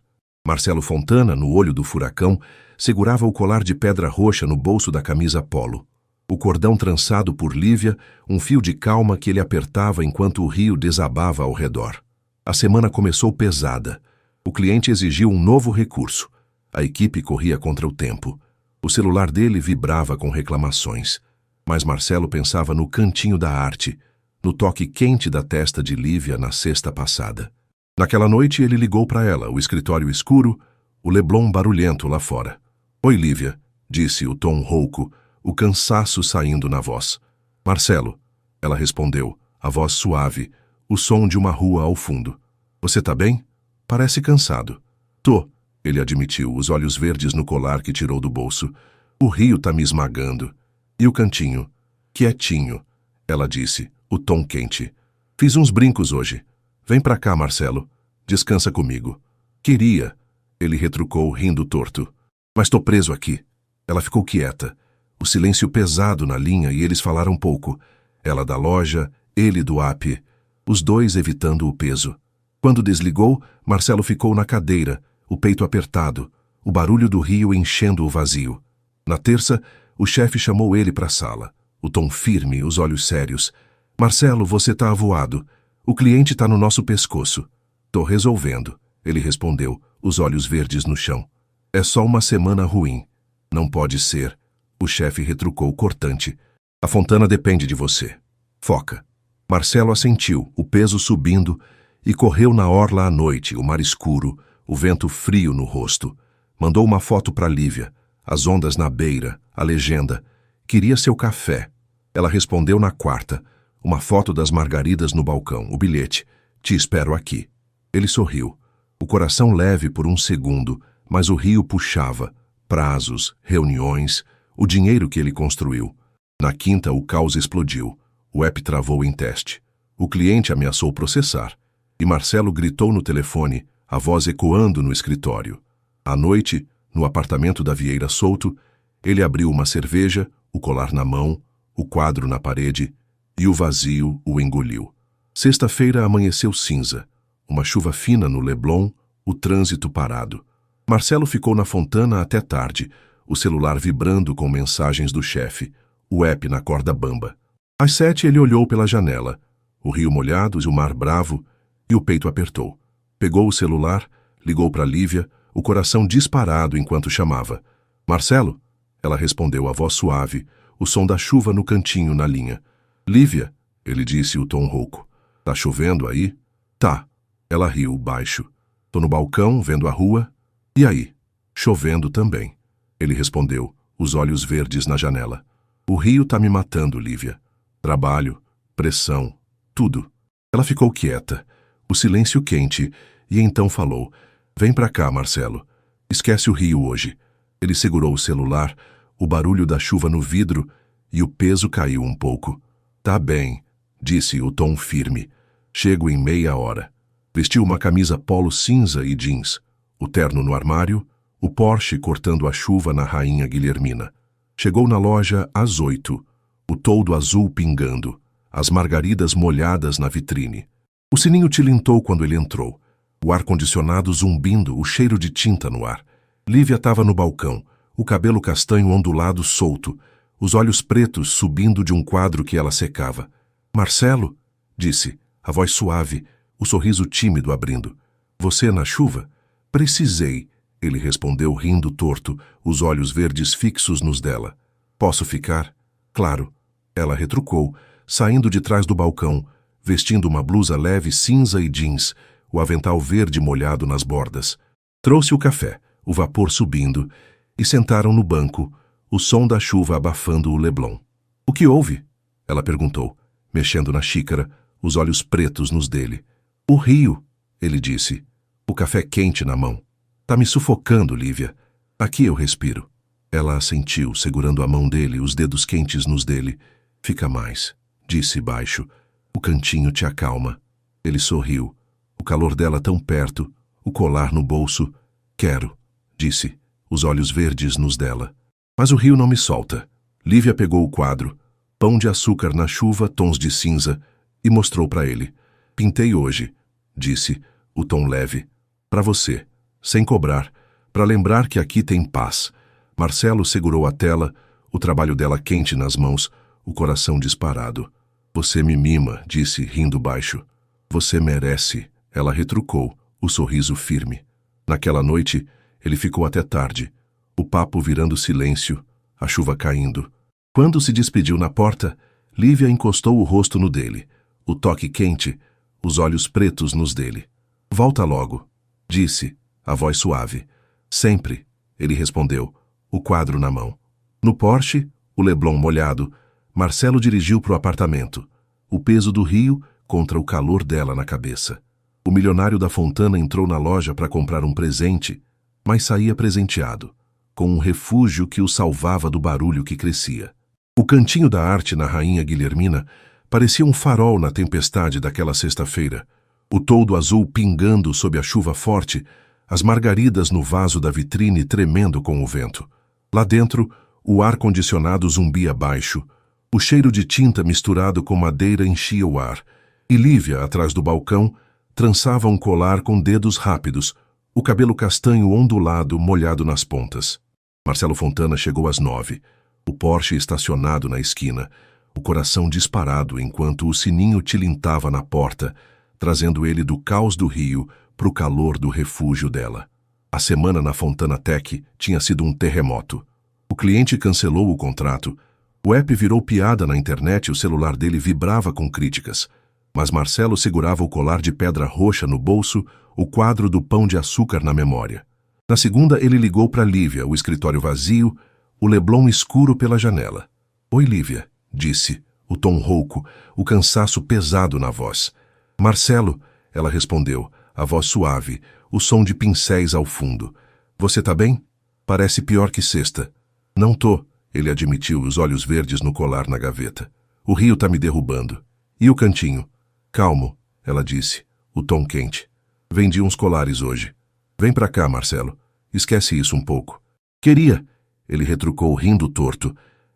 Marcelo Fontana, no olho do furacão, segurava o colar de pedra roxa no bolso da camisa polo. O cordão trançado por Lívia, um fio de calma que ele apertava enquanto o Rio desabava ao redor. A semana começou pesada. O cliente exigiu um novo recurso. A equipe corria contra o tempo. O celular dele vibrava com reclamações. Mas Marcelo pensava no cantinho da arte, no toque quente da testa de Lívia na sexta passada. Naquela noite ele ligou para ela, o escritório escuro, o Leblon barulhento lá fora. Oi, Lívia, disse o tom rouco, o cansaço saindo na voz. Marcelo, ela respondeu, a voz suave, o som de uma rua ao fundo. Você tá bem? Parece cansado. Tô, ele admitiu, os olhos verdes no colar que tirou do bolso. O Rio tá me esmagando. E o cantinho? Quietinho, ela disse, o tom quente. Fiz uns brincos hoje. Vem pra cá, Marcelo. Descansa comigo. Queria, ele retrucou, rindo torto. Mas tô preso aqui. Ela ficou quieta. O silêncio pesado na linha e eles falaram pouco. Ela da loja, ele do app. Os dois evitando o peso. Quando desligou, Marcelo ficou na cadeira, o peito apertado, o barulho do Rio enchendo o vazio. Na terça, o chefe chamou ele para a sala. O tom firme, os olhos sérios. Marcelo, você tá avoado. O cliente tá no nosso pescoço. Tô resolvendo, ele respondeu, os olhos verdes no chão. É só uma semana ruim. Não pode ser. O chefe retrucou cortante. A Fontana depende de você. Foca. Marcelo assentiu, o peso subindo, e correu na orla à noite, o mar escuro, o vento frio no rosto. Mandou uma foto para Lívia, as ondas na beira, a legenda. Queria seu café. Ela respondeu na quarta, uma foto das margaridas no balcão, o bilhete. Te espero aqui. Ele sorriu, o coração leve por um segundo, mas o Rio puxava. Prazos, reuniões, o dinheiro que ele construiu. Na quinta, o caos explodiu. O app travou em teste. O cliente ameaçou processar. E Marcelo gritou no telefone, a voz ecoando no escritório. À noite, no apartamento da Vieira Souto, ele abriu uma cerveja, o colar na mão, o quadro na parede, e o vazio o engoliu. Sexta-feira amanheceu cinza, uma chuva fina no Leblon, o trânsito parado. Marcelo ficou na Fontana até tarde, o celular vibrando com mensagens do chefe, o app na corda bamba. Às 7 ele olhou pela janela, o rio molhado e o mar bravo, e o peito apertou. Pegou o celular, ligou para Lívia, o coração disparado enquanto chamava. Marcelo? Ela respondeu a voz suave, o som da chuva no cantinho na linha. Lívia, ele disse o tom rouco. Tá chovendo aí? Tá. Ela riu baixo. Tô no balcão, vendo a rua. E aí? Chovendo também. Ele respondeu, os olhos verdes na janela. O rio tá me matando, Lívia. Trabalho, pressão, tudo. Ela ficou quieta, o silêncio quente, e então falou. Vem pra cá, Marcelo. Esquece o rio hoje. Ele segurou o celular, o barulho da chuva no vidro, e o peso caiu um pouco. Tá bem, disse o tom firme. Chego em meia hora. Vestiu uma camisa polo cinza e jeans, o terno no armário, o Porsche cortando a chuva na Rainha Guilhermina. Chegou na loja às 8, o toldo azul pingando, as margaridas molhadas na vitrine. O sininho tilintou quando ele entrou, o ar-condicionado zumbindo, o cheiro de tinta no ar. Lívia estava no balcão, o cabelo castanho ondulado solto, os olhos pretos subindo de um quadro que ela secava. Marcelo, disse, a voz suave, o sorriso tímido abrindo. Você na chuva? Precisei, ele respondeu rindo torto, os olhos verdes fixos nos dela. Posso ficar? Claro. Ela retrucou, saindo de trás do balcão, vestindo uma blusa leve cinza e jeans, o avental verde molhado nas bordas. Trouxe o café, o vapor subindo, e sentaram no banco, o som da chuva abafando o Leblon. O que houve? Ela perguntou, mexendo na xícara, os olhos pretos nos dele. O rio, ele disse, o café quente na mão. Tá me sufocando, Lívia. Aqui eu respiro. Ela assentiu, segurando a mão dele, os dedos quentes nos dele. Fica mais, disse baixo. O cantinho te acalma. Ele sorriu. O calor dela tão perto, o colar no bolso. Quero, disse, os olhos verdes nos dela. Mas o rio não me solta. Lívia pegou o quadro, pão de açúcar na chuva, tons de cinza, e mostrou para ele. Pintei hoje, disse, o tom leve. Para você, sem cobrar, para lembrar que aqui tem paz. Marcelo segurou a tela, o trabalho dela quente nas mãos, o coração disparado. Você me mima, disse, rindo baixo. Você merece, ela retrucou, o sorriso firme. Naquela noite, ele ficou até tarde, o papo virando silêncio, a chuva caindo. Quando se despediu na porta, Lívia encostou o rosto no dele, o toque quente, os olhos pretos nos dele. Volta logo, disse, a voz suave. Sempre, ele respondeu, o quadro na mão. No Porsche, o Leblon molhado, Marcelo dirigiu para o apartamento, o peso do rio contra o calor dela na cabeça. O milionário da Fontana entrou na loja para comprar um presente, mas saía presenteado, com um refúgio que o salvava do barulho que crescia. O cantinho da arte na Rainha Guilhermina parecia um farol na tempestade daquela sexta-feira, o toldo azul pingando sob a chuva forte, as margaridas no vaso da vitrine tremendo com o vento. Lá dentro, o ar-condicionado zumbia baixo, o cheiro de tinta misturado com madeira enchia o ar, e Lívia, atrás do balcão, trançava um colar com dedos rápidos, o cabelo castanho ondulado molhado nas pontas. Marcelo Fontana chegou às 9, o Porsche estacionado na esquina, o coração disparado enquanto o sininho tilintava na porta, trazendo ele do caos do rio para o calor do refúgio dela. A semana na Fontana Tech tinha sido um terremoto. O cliente cancelou o contrato, o app virou piada na internet e o celular dele vibrava com críticas. Mas Marcelo segurava o colar de pedra roxa no bolso, o quadro do pão de açúcar na memória. Na segunda, ele ligou para Lívia, o escritório vazio, o Leblon escuro pela janela. Oi, Lívia, disse, o tom rouco, o cansaço pesado na voz. Marcelo, ela respondeu, a voz suave, o som de pincéis ao fundo. Você tá bem? Parece pior que sexta. Não tô, ele admitiu, os olhos verdes no colar na gaveta. O rio tá me derrubando. E o cantinho? Calmo, ela disse, o tom quente. Vendi uns colares hoje. Vem pra cá, Marcelo. Esquece isso um pouco. Queria, ele retrucou rindo torto,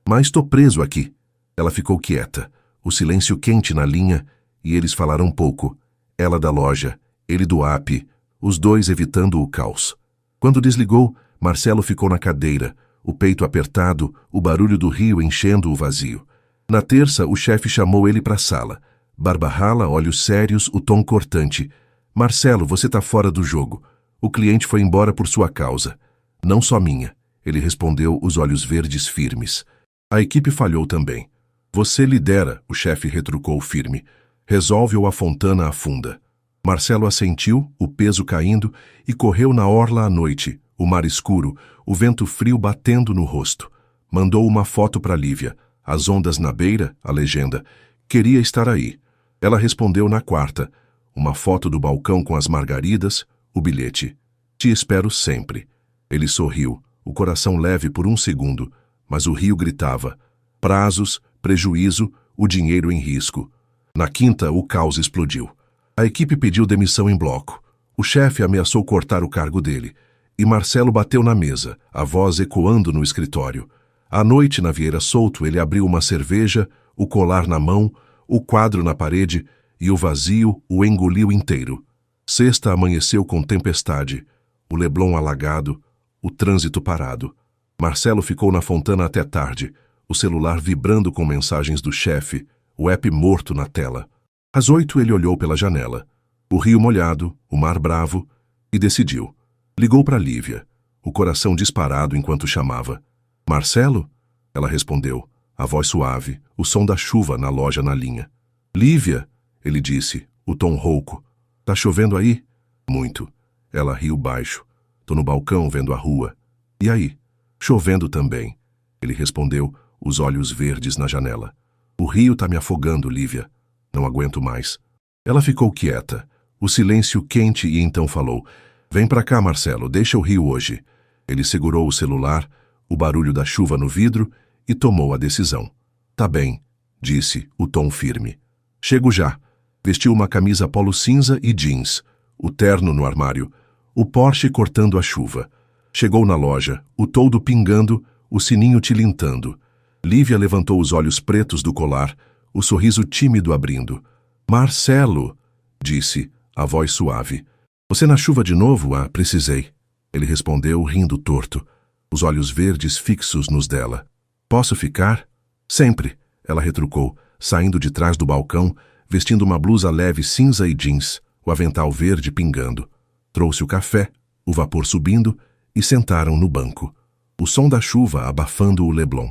mas tô preso aqui. Ela ficou quieta, o silêncio quente na linha, e eles falaram pouco. Ela da loja, ele do app, os dois evitando o caos. Quando desligou, Marcelo ficou na cadeira, o peito apertado, o barulho do rio enchendo o vazio. Na terça, o chefe chamou ele para a sala. Barba rala, olhos sérios, o tom cortante. Marcelo, você tá fora do jogo. O cliente foi embora por sua causa. Não só minha. Ele respondeu, os olhos verdes firmes. A equipe falhou também. Você lidera, o chefe retrucou firme. Resolve ou a Fontana afunda. Marcelo assentiu, o peso caindo, e correu na orla à noite, o mar escuro, o vento frio batendo no rosto. Mandou uma foto para Lívia. As ondas na beira, a legenda. Queria estar aí. Ela respondeu na quarta. Uma foto do balcão com as margaridas, o bilhete. Te espero sempre. Ele sorriu, o coração leve por um segundo, mas o rio gritava. Prazos, prejuízo, o dinheiro em risco. Na quinta, o caos explodiu. A equipe pediu demissão em bloco. O chefe ameaçou cortar o cargo dele. E Marcelo bateu na mesa, a voz ecoando no escritório. À noite, na Vieira Solto, ele abriu uma cerveja, o colar na mão, o quadro na parede, e o vazio o engoliu inteiro. Sexta amanheceu com tempestade, o Leblon alagado, o trânsito parado. Marcelo ficou na Fontana até tarde, o celular vibrando com mensagens do chefe, o app morto na tela. Às 8 ele olhou pela janela. O rio molhado, o mar bravo, e decidiu. Ligou para Lívia, o coração disparado enquanto chamava. Marcelo? Ela respondeu, a voz suave, o som da chuva na loja na linha. Lívia, ele disse, o tom rouco. Tá chovendo aí? Muito. Ela riu baixo. Tô no balcão vendo a rua. E aí? Chovendo também. Ele respondeu, os olhos verdes na janela. O rio tá me afogando, Lívia. Não aguento mais. Ela ficou quieta, o silêncio quente e então falou. Vem pra cá, Marcelo, deixa o rio hoje. Ele segurou o celular, o barulho da chuva no vidro e tomou a decisão. Tá bem, disse, o tom firme. Chego já. Vestiu uma camisa polo cinza e jeans, o terno no armário, o Porsche cortando a chuva. Chegou na loja, o toldo pingando, o sininho tilintando. Lívia levantou os olhos pretos do colar, o sorriso tímido abrindo. Marcelo, disse, a voz suave. Você na chuva de novo? Ah, precisei. Ele respondeu, rindo torto, os olhos verdes fixos nos dela. Posso ficar? Sempre, ela retrucou, saindo de trás do balcão, vestindo uma blusa leve cinza e jeans, o avental verde pingando. Trouxe o café, o vapor subindo, e sentaram no banco. O som da chuva abafando o Leblon.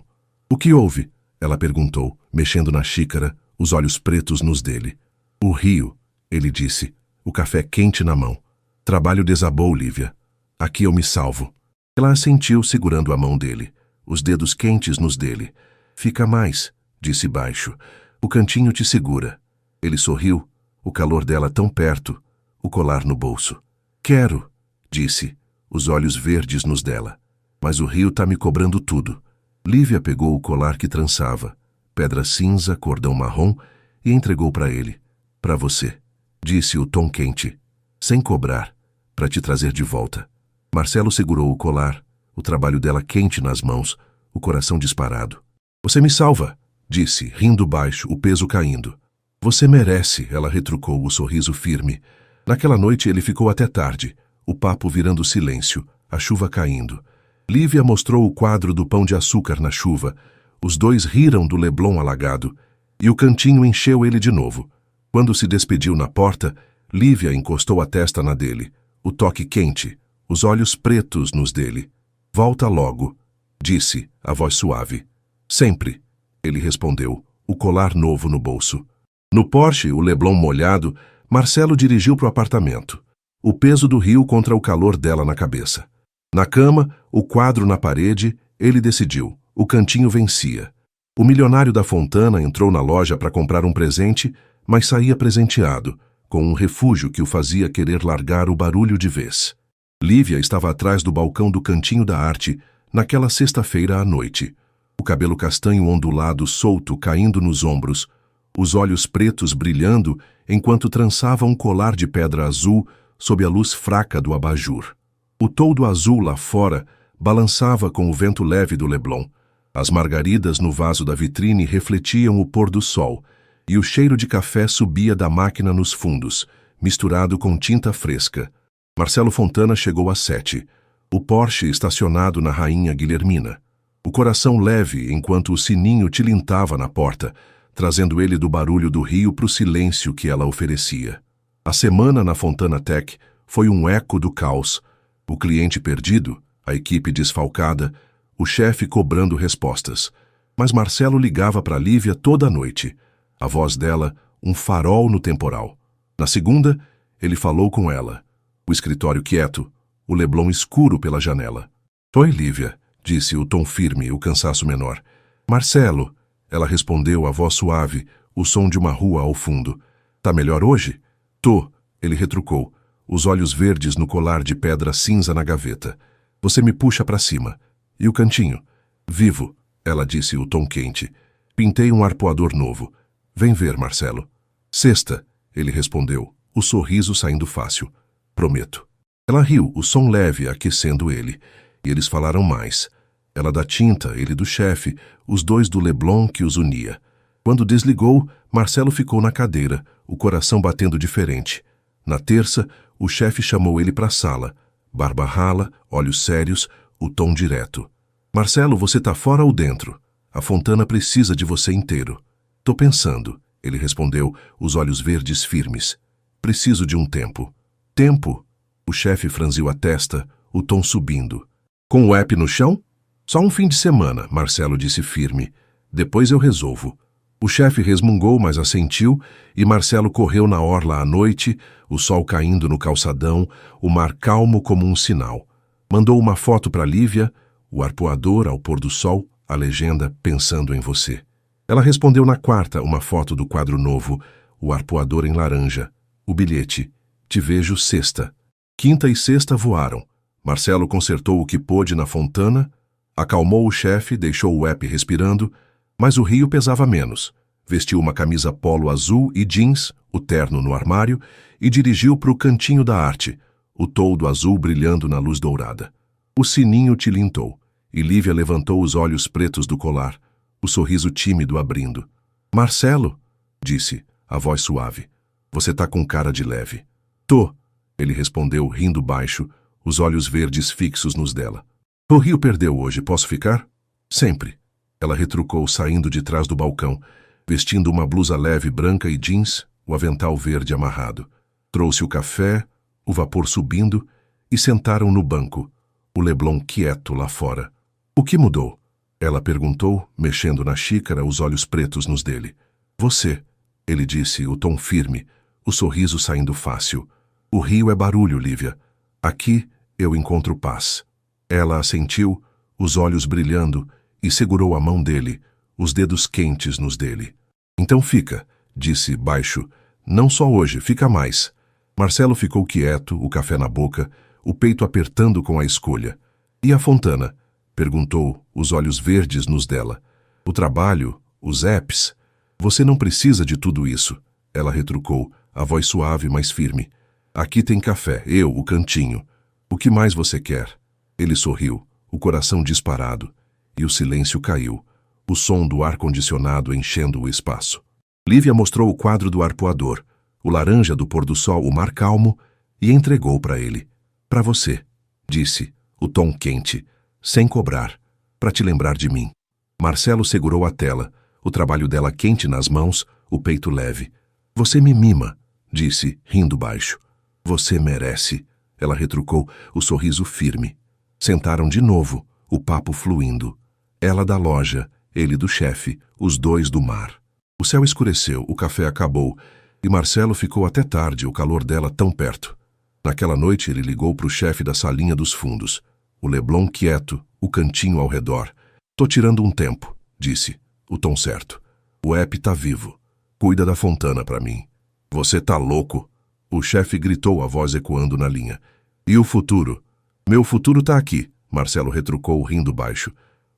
O que houve? Ela perguntou, mexendo na xícara, os olhos pretos nos dele. O rio, ele disse, o café quente na mão. Trabalho desabou, Lívia. Aqui eu me salvo. Ela assentiu, segurando a mão dele, os dedos quentes nos dele. Fica mais, disse baixo. O cantinho te segura. Ele sorriu, o calor dela tão perto, o colar no bolso. Quero, disse, os olhos verdes nos dela. Mas o rio tá me cobrando tudo. Lívia pegou o colar que trançava, pedra cinza, cordão marrom, e entregou para ele. Para você, disse o tom quente, sem cobrar, para te trazer de volta. Marcelo segurou o colar, o trabalho dela quente nas mãos, o coração disparado. Você me salva, disse, rindo baixo, o peso caindo. Você merece, ela retrucou, o sorriso firme. Naquela noite ele ficou até tarde, o papo virando silêncio, a chuva caindo. Lívia mostrou o quadro do pão de açúcar na chuva. Os dois riram do Leblon alagado, e o cantinho encheu ele de novo. Quando se despediu na porta, Lívia encostou a testa na dele, o toque quente, os olhos pretos nos dele. Volta logo, disse, a voz suave. Sempre, ele respondeu, o colar novo no bolso. No Porsche, o Leblon molhado, Marcelo dirigiu para o apartamento. O peso do rio contra o calor dela na cabeça. Na cama, o quadro na parede, ele decidiu. O cantinho vencia. O milionário da Fontana entrou na loja para comprar um presente, mas saía presenteado, com um refúgio que o fazia querer largar o barulho de vez. Lívia estava atrás do balcão do Cantinho da Arte, naquela sexta-feira à noite. O cabelo castanho ondulado solto caindo nos ombros, os olhos pretos brilhando enquanto trançava um colar de pedra azul sob a luz fraca do abajur. O toldo azul lá fora balançava com o vento leve do Leblon. As margaridas no vaso da vitrine refletiam o pôr do sol, e o cheiro de café subia da máquina nos fundos, misturado com tinta fresca. Marcelo Fontana chegou às 7, o Porsche estacionado na Rainha Guilhermina. O coração leve enquanto o sininho tilintava na porta, trazendo ele do barulho do rio para o silêncio que ela oferecia. A semana na Fontana Tech foi um eco do caos. O cliente perdido, a equipe desfalcada, o chefe cobrando respostas. Mas Marcelo ligava para Lívia toda noite. A voz dela, um farol no temporal. Na segunda, ele falou com ela. O escritório quieto, o Leblon escuro pela janela. Oi, Lívia, disse o tom firme, o cansaço menor. Marcelo, ela respondeu, a voz suave, o som de uma rua ao fundo. Tá melhor hoje? Tô, ele retrucou, os olhos verdes no colar de pedra cinza na gaveta. Você me puxa para cima. E o cantinho? Vivo, ela disse, o tom quente. Pintei um arpoador novo. Vem ver, Marcelo. Sexta, ele respondeu, o sorriso saindo fácil. Prometo. Ela riu, o som leve aquecendo ele. E eles falaram mais. Ela da tinta, ele do chefe, os dois do Leblon que os unia. Quando desligou, Marcelo ficou na cadeira, o coração batendo diferente. Na terça, o chefe chamou ele para a sala. Barba rala, olhos sérios, o tom direto. Marcelo, você tá fora ou dentro? A Fontana precisa de você inteiro. Tô pensando, ele respondeu, os olhos verdes firmes. Preciso de um tempo. Tempo? O chefe franziu a testa, o tom subindo. Com o app no chão? Só um fim de semana, Marcelo disse firme. Depois eu resolvo. O chefe resmungou, mas assentiu, e Marcelo correu na orla à noite, o sol caindo no calçadão, o mar calmo como um sinal. Mandou uma foto para Lívia, o arpoador ao pôr do sol, a legenda pensando em você. Ela respondeu na quarta uma foto do quadro novo, o arpoador em laranja, o bilhete. Te vejo sexta. Quinta e sexta voaram. Marcelo consertou o que pôde na Fontana, acalmou o chefe, deixou o app respirando, mas o rio pesava menos. Vestiu uma camisa polo azul e jeans, o terno no armário, e dirigiu para o cantinho da arte, o toldo azul brilhando na luz dourada. O sininho tilintou, e Lívia levantou os olhos pretos do colar, o sorriso tímido abrindo. Marcelo, disse, a voz suave, você tá com cara de leve. Tô, ele respondeu, rindo baixo, os olhos verdes fixos nos dela. O rio perdeu hoje, posso ficar? Sempre. Ela retrucou, saindo de trás do balcão, vestindo uma blusa leve branca e jeans, o avental verde amarrado. Trouxe o café, o vapor subindo, e sentaram no banco, o Leblon quieto lá fora. O que mudou? Ela perguntou, mexendo na xícara, os olhos pretos nos dele. Você, ele disse, o tom firme, o sorriso saindo fácil. O rio é barulho, Lívia. Aqui eu encontro paz. Ela assentiu, os olhos brilhando, e segurou a mão dele, os dedos quentes nos dele. Então fica, disse baixo, não só hoje, fica mais. Marcelo ficou quieto, o café na boca, o peito apertando com a escolha. E a Fontana? Perguntou, os olhos verdes nos dela. O trabalho, os apps. Você não precisa de tudo isso, ela retrucou, a voz suave, mas firme. Aqui tem café, eu, o cantinho. O que mais você quer? Ele sorriu, o coração disparado. E o silêncio caiu, o som do ar-condicionado enchendo o espaço. Lívia mostrou o quadro do arpoador, o laranja do pôr do sol, o mar calmo, e entregou para ele. Para você, disse, o tom quente, sem cobrar, para te lembrar de mim. Marcelo segurou a tela, o trabalho dela quente nas mãos, o peito leve. Você me mima, disse, rindo baixo. Você merece, ela retrucou, o sorriso firme. Sentaram de novo, o papo fluindo. Ela da loja, ele do chefe, os dois do mar. O céu escureceu, o café acabou, e Marcelo ficou até tarde, o calor dela tão perto. Naquela noite ele ligou para o chefe da salinha dos fundos. O Leblon quieto, o cantinho ao redor. Tô tirando um tempo, disse, o tom certo. O app tá vivo. Cuida da Fontana para mim. Você tá louco? O chefe gritou, a voz ecoando na linha. E o futuro? Meu futuro tá aqui, Marcelo retrucou, rindo baixo.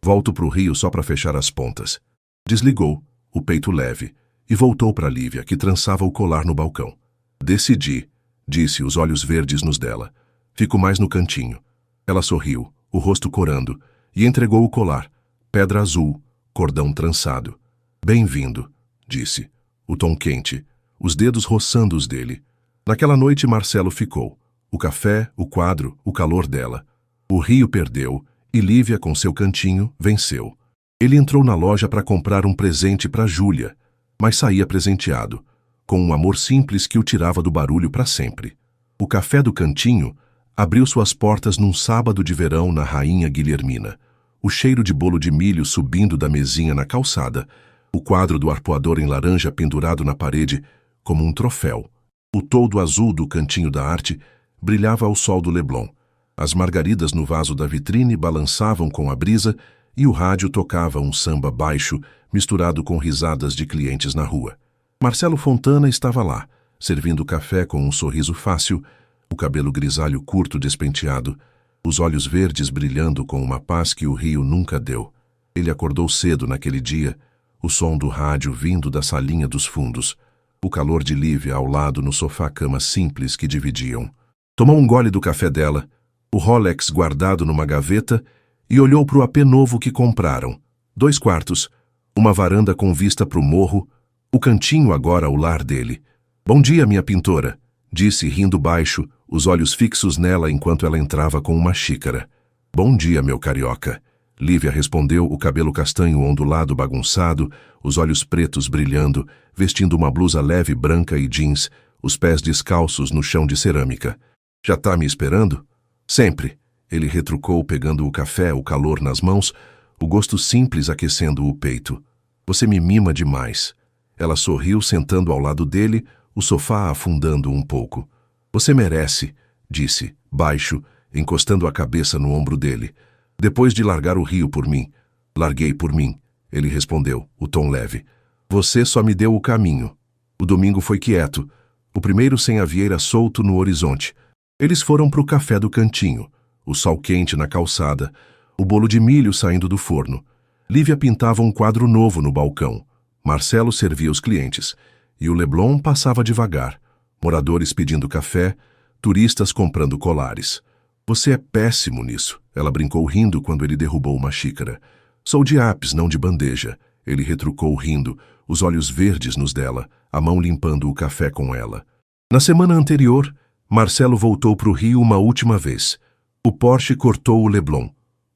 Volto pro rio só para fechar as pontas. Desligou, o peito leve, e voltou para Lívia, que trançava o colar no balcão. Decidi, disse, os olhos verdes nos dela. Fico mais no cantinho. Ela sorriu, o rosto corando, e entregou o colar, pedra azul, cordão trançado. Bem-vindo, disse, o tom quente, os dedos roçando os dele. Naquela noite Marcelo ficou. O café, o quadro, o calor dela. O Rio perdeu e Lívia, com seu cantinho, venceu. Ele entrou na loja para comprar um presente para Júlia, mas saía presenteado, com um amor simples que o tirava do barulho para sempre. O café do cantinho abriu suas portas num sábado de verão na Rainha Guilhermina. O cheiro de bolo de milho subindo da mesinha na calçada, o quadro do arpoador em laranja pendurado na parede como um troféu. O toldo azul do cantinho da arte brilhava ao sol do Leblon. As margaridas no vaso da vitrine balançavam com a brisa e o rádio tocava um samba baixo misturado com risadas de clientes na rua. Marcelo Fontana estava lá, servindo café com um sorriso fácil, o cabelo grisalho curto despenteado, os olhos verdes brilhando com uma paz que o Rio nunca deu. Ele acordou cedo naquele dia, o som do rádio vindo da salinha dos fundos, o calor de Lívia ao lado no sofá-cama simples que dividiam. Tomou um gole do café dela, o Rolex guardado numa gaveta, e olhou para o AP novo que compraram. 2 quartos, uma varanda com vista para o morro, o cantinho agora o lar dele. Bom dia, minha pintora, disse rindo baixo, os olhos fixos nela enquanto ela entrava com uma xícara. Bom dia, meu carioca. Lívia respondeu, o cabelo castanho ondulado bagunçado, os olhos pretos brilhando, vestindo uma blusa leve branca e jeans, os pés descalços no chão de cerâmica. Já tá me esperando? Sempre. Ele retrucou, pegando o café, o calor nas mãos, o gosto simples aquecendo o peito. Você me mima demais. Ela sorriu, sentando ao lado dele, o sofá afundando um pouco. Você merece, disse, baixo, encostando a cabeça no ombro dele. Depois de largar o Rio por mim. Larguei por mim, ele respondeu, o tom leve. Você só me deu o caminho. O domingo foi quieto, o primeiro sem a Vieira solto no horizonte. Eles foram para o café do cantinho, o sol quente na calçada, o bolo de milho saindo do forno. Lívia pintava um quadro novo no balcão. Marcelo servia os clientes, e o Leblon passava devagar. Moradores pedindo café, turistas comprando colares. Você é péssimo nisso, ela brincou rindo quando ele derrubou uma xícara. Sou de apes, não de bandeja, ele retrucou rindo, os olhos verdes nos dela, a mão limpando o café com ela. Na semana anterior, Marcelo voltou para o Rio uma última vez. O Porsche cortou o Leblon,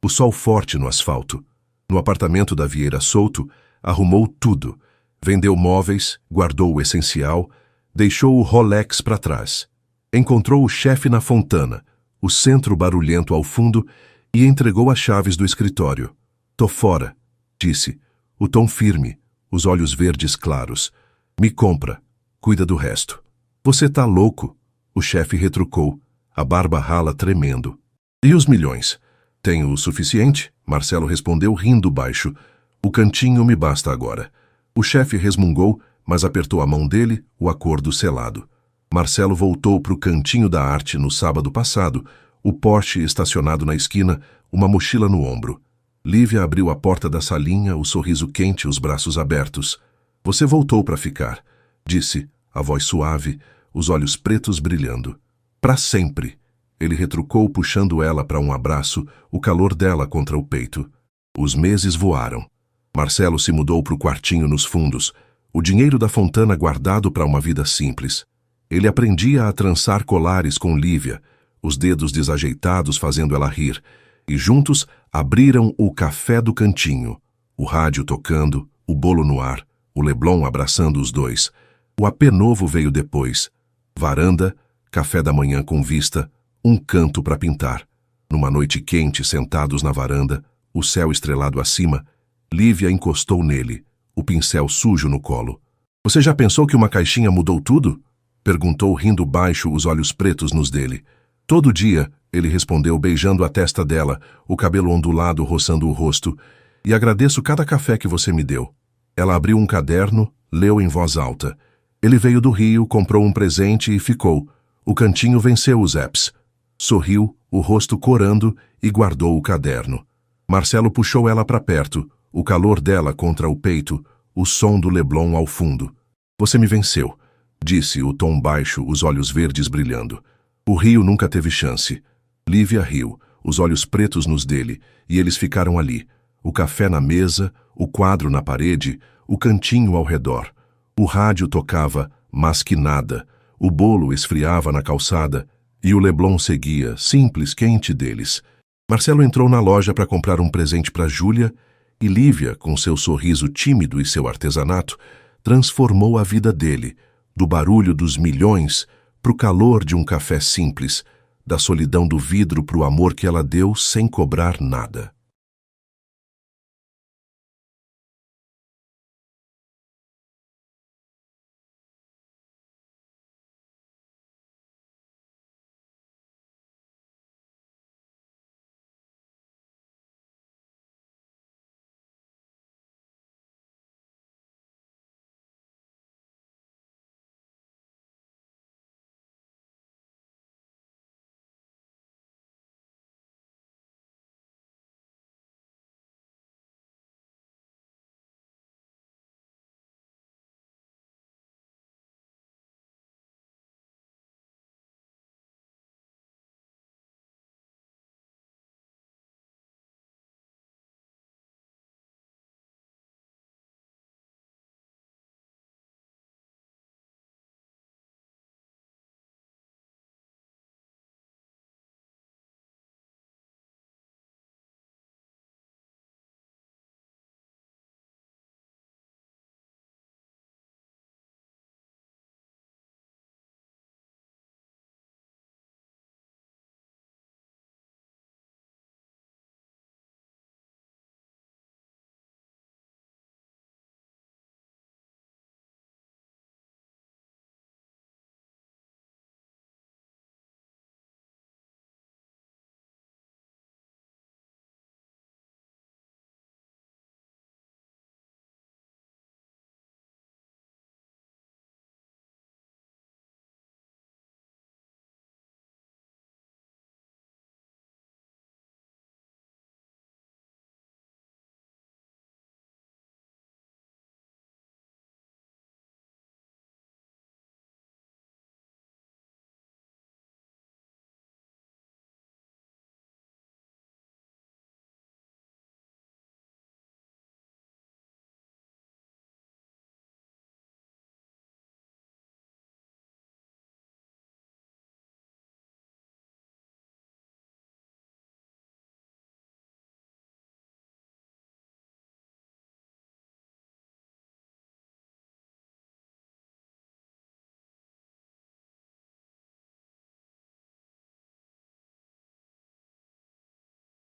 o sol forte no asfalto. No apartamento da Vieira Solto, arrumou tudo. Vendeu móveis, guardou o essencial, deixou o Rolex para trás. Encontrou o chefe na Fontana, o centro barulhento ao fundo, e entregou as chaves do escritório. Tô fora, disse, o tom firme, os olhos verdes claros. Me compra, cuida do resto. Você tá louco, o chefe retrucou, a barba rala tremendo. E os milhões? Tenho o suficiente? Marcelo respondeu rindo baixo. O cantinho me basta agora. O chefe resmungou, mas apertou a mão dele, o acordo selado. Marcelo voltou para o cantinho da arte no sábado passado, o Porsche estacionado na esquina, uma mochila no ombro. Lívia abriu a porta da salinha, o sorriso quente, os braços abertos. Você voltou para ficar, disse, a voz suave, os olhos pretos brilhando. Para sempre. Ele retrucou, puxando ela para um abraço, o calor dela contra o peito. Os meses voaram. Marcelo se mudou para o quartinho nos fundos, o dinheiro da Fontana guardado para uma vida simples. Ele aprendia a trançar colares com Lívia, os dedos desajeitados fazendo ela rir, e juntos abriram o café do cantinho, o rádio tocando, o bolo no ar, o Leblon abraçando os dois. O AP novo veio depois. Varanda, café da manhã com vista, um canto para pintar. Numa noite quente, sentados na varanda, o céu estrelado acima, Lívia encostou nele, o pincel sujo no colo. Você já pensou que uma caixinha mudou tudo? Perguntou rindo baixo, os olhos pretos nos dele. Todo dia, ele respondeu beijando a testa dela, o cabelo ondulado roçando o rosto. E agradeço cada café que você me deu. Ela abriu um caderno, leu em voz alta. Ele veio do Rio, comprou um presente e ficou. O cantinho venceu os apps. Sorriu, o rosto corando, e guardou o caderno. Marcelo puxou ela para perto, o calor dela contra o peito, o som do Leblon ao fundo. Você me venceu, disse o tom baixo, os olhos verdes brilhando. O Rio nunca teve chance. Lívia riu, os olhos pretos nos dele, e eles ficaram ali. O café na mesa, o quadro na parede, o cantinho ao redor. O rádio tocava, mas que nada. O bolo esfriava na calçada, e o Leblon seguia, simples, quente deles. Marcelo entrou na loja para comprar um presente para Júlia, e Lívia, com seu sorriso tímido e seu artesanato, transformou a vida dele, do barulho dos milhões para o calor de um café simples, da solidão do vidro para o amor que ela deu sem cobrar nada.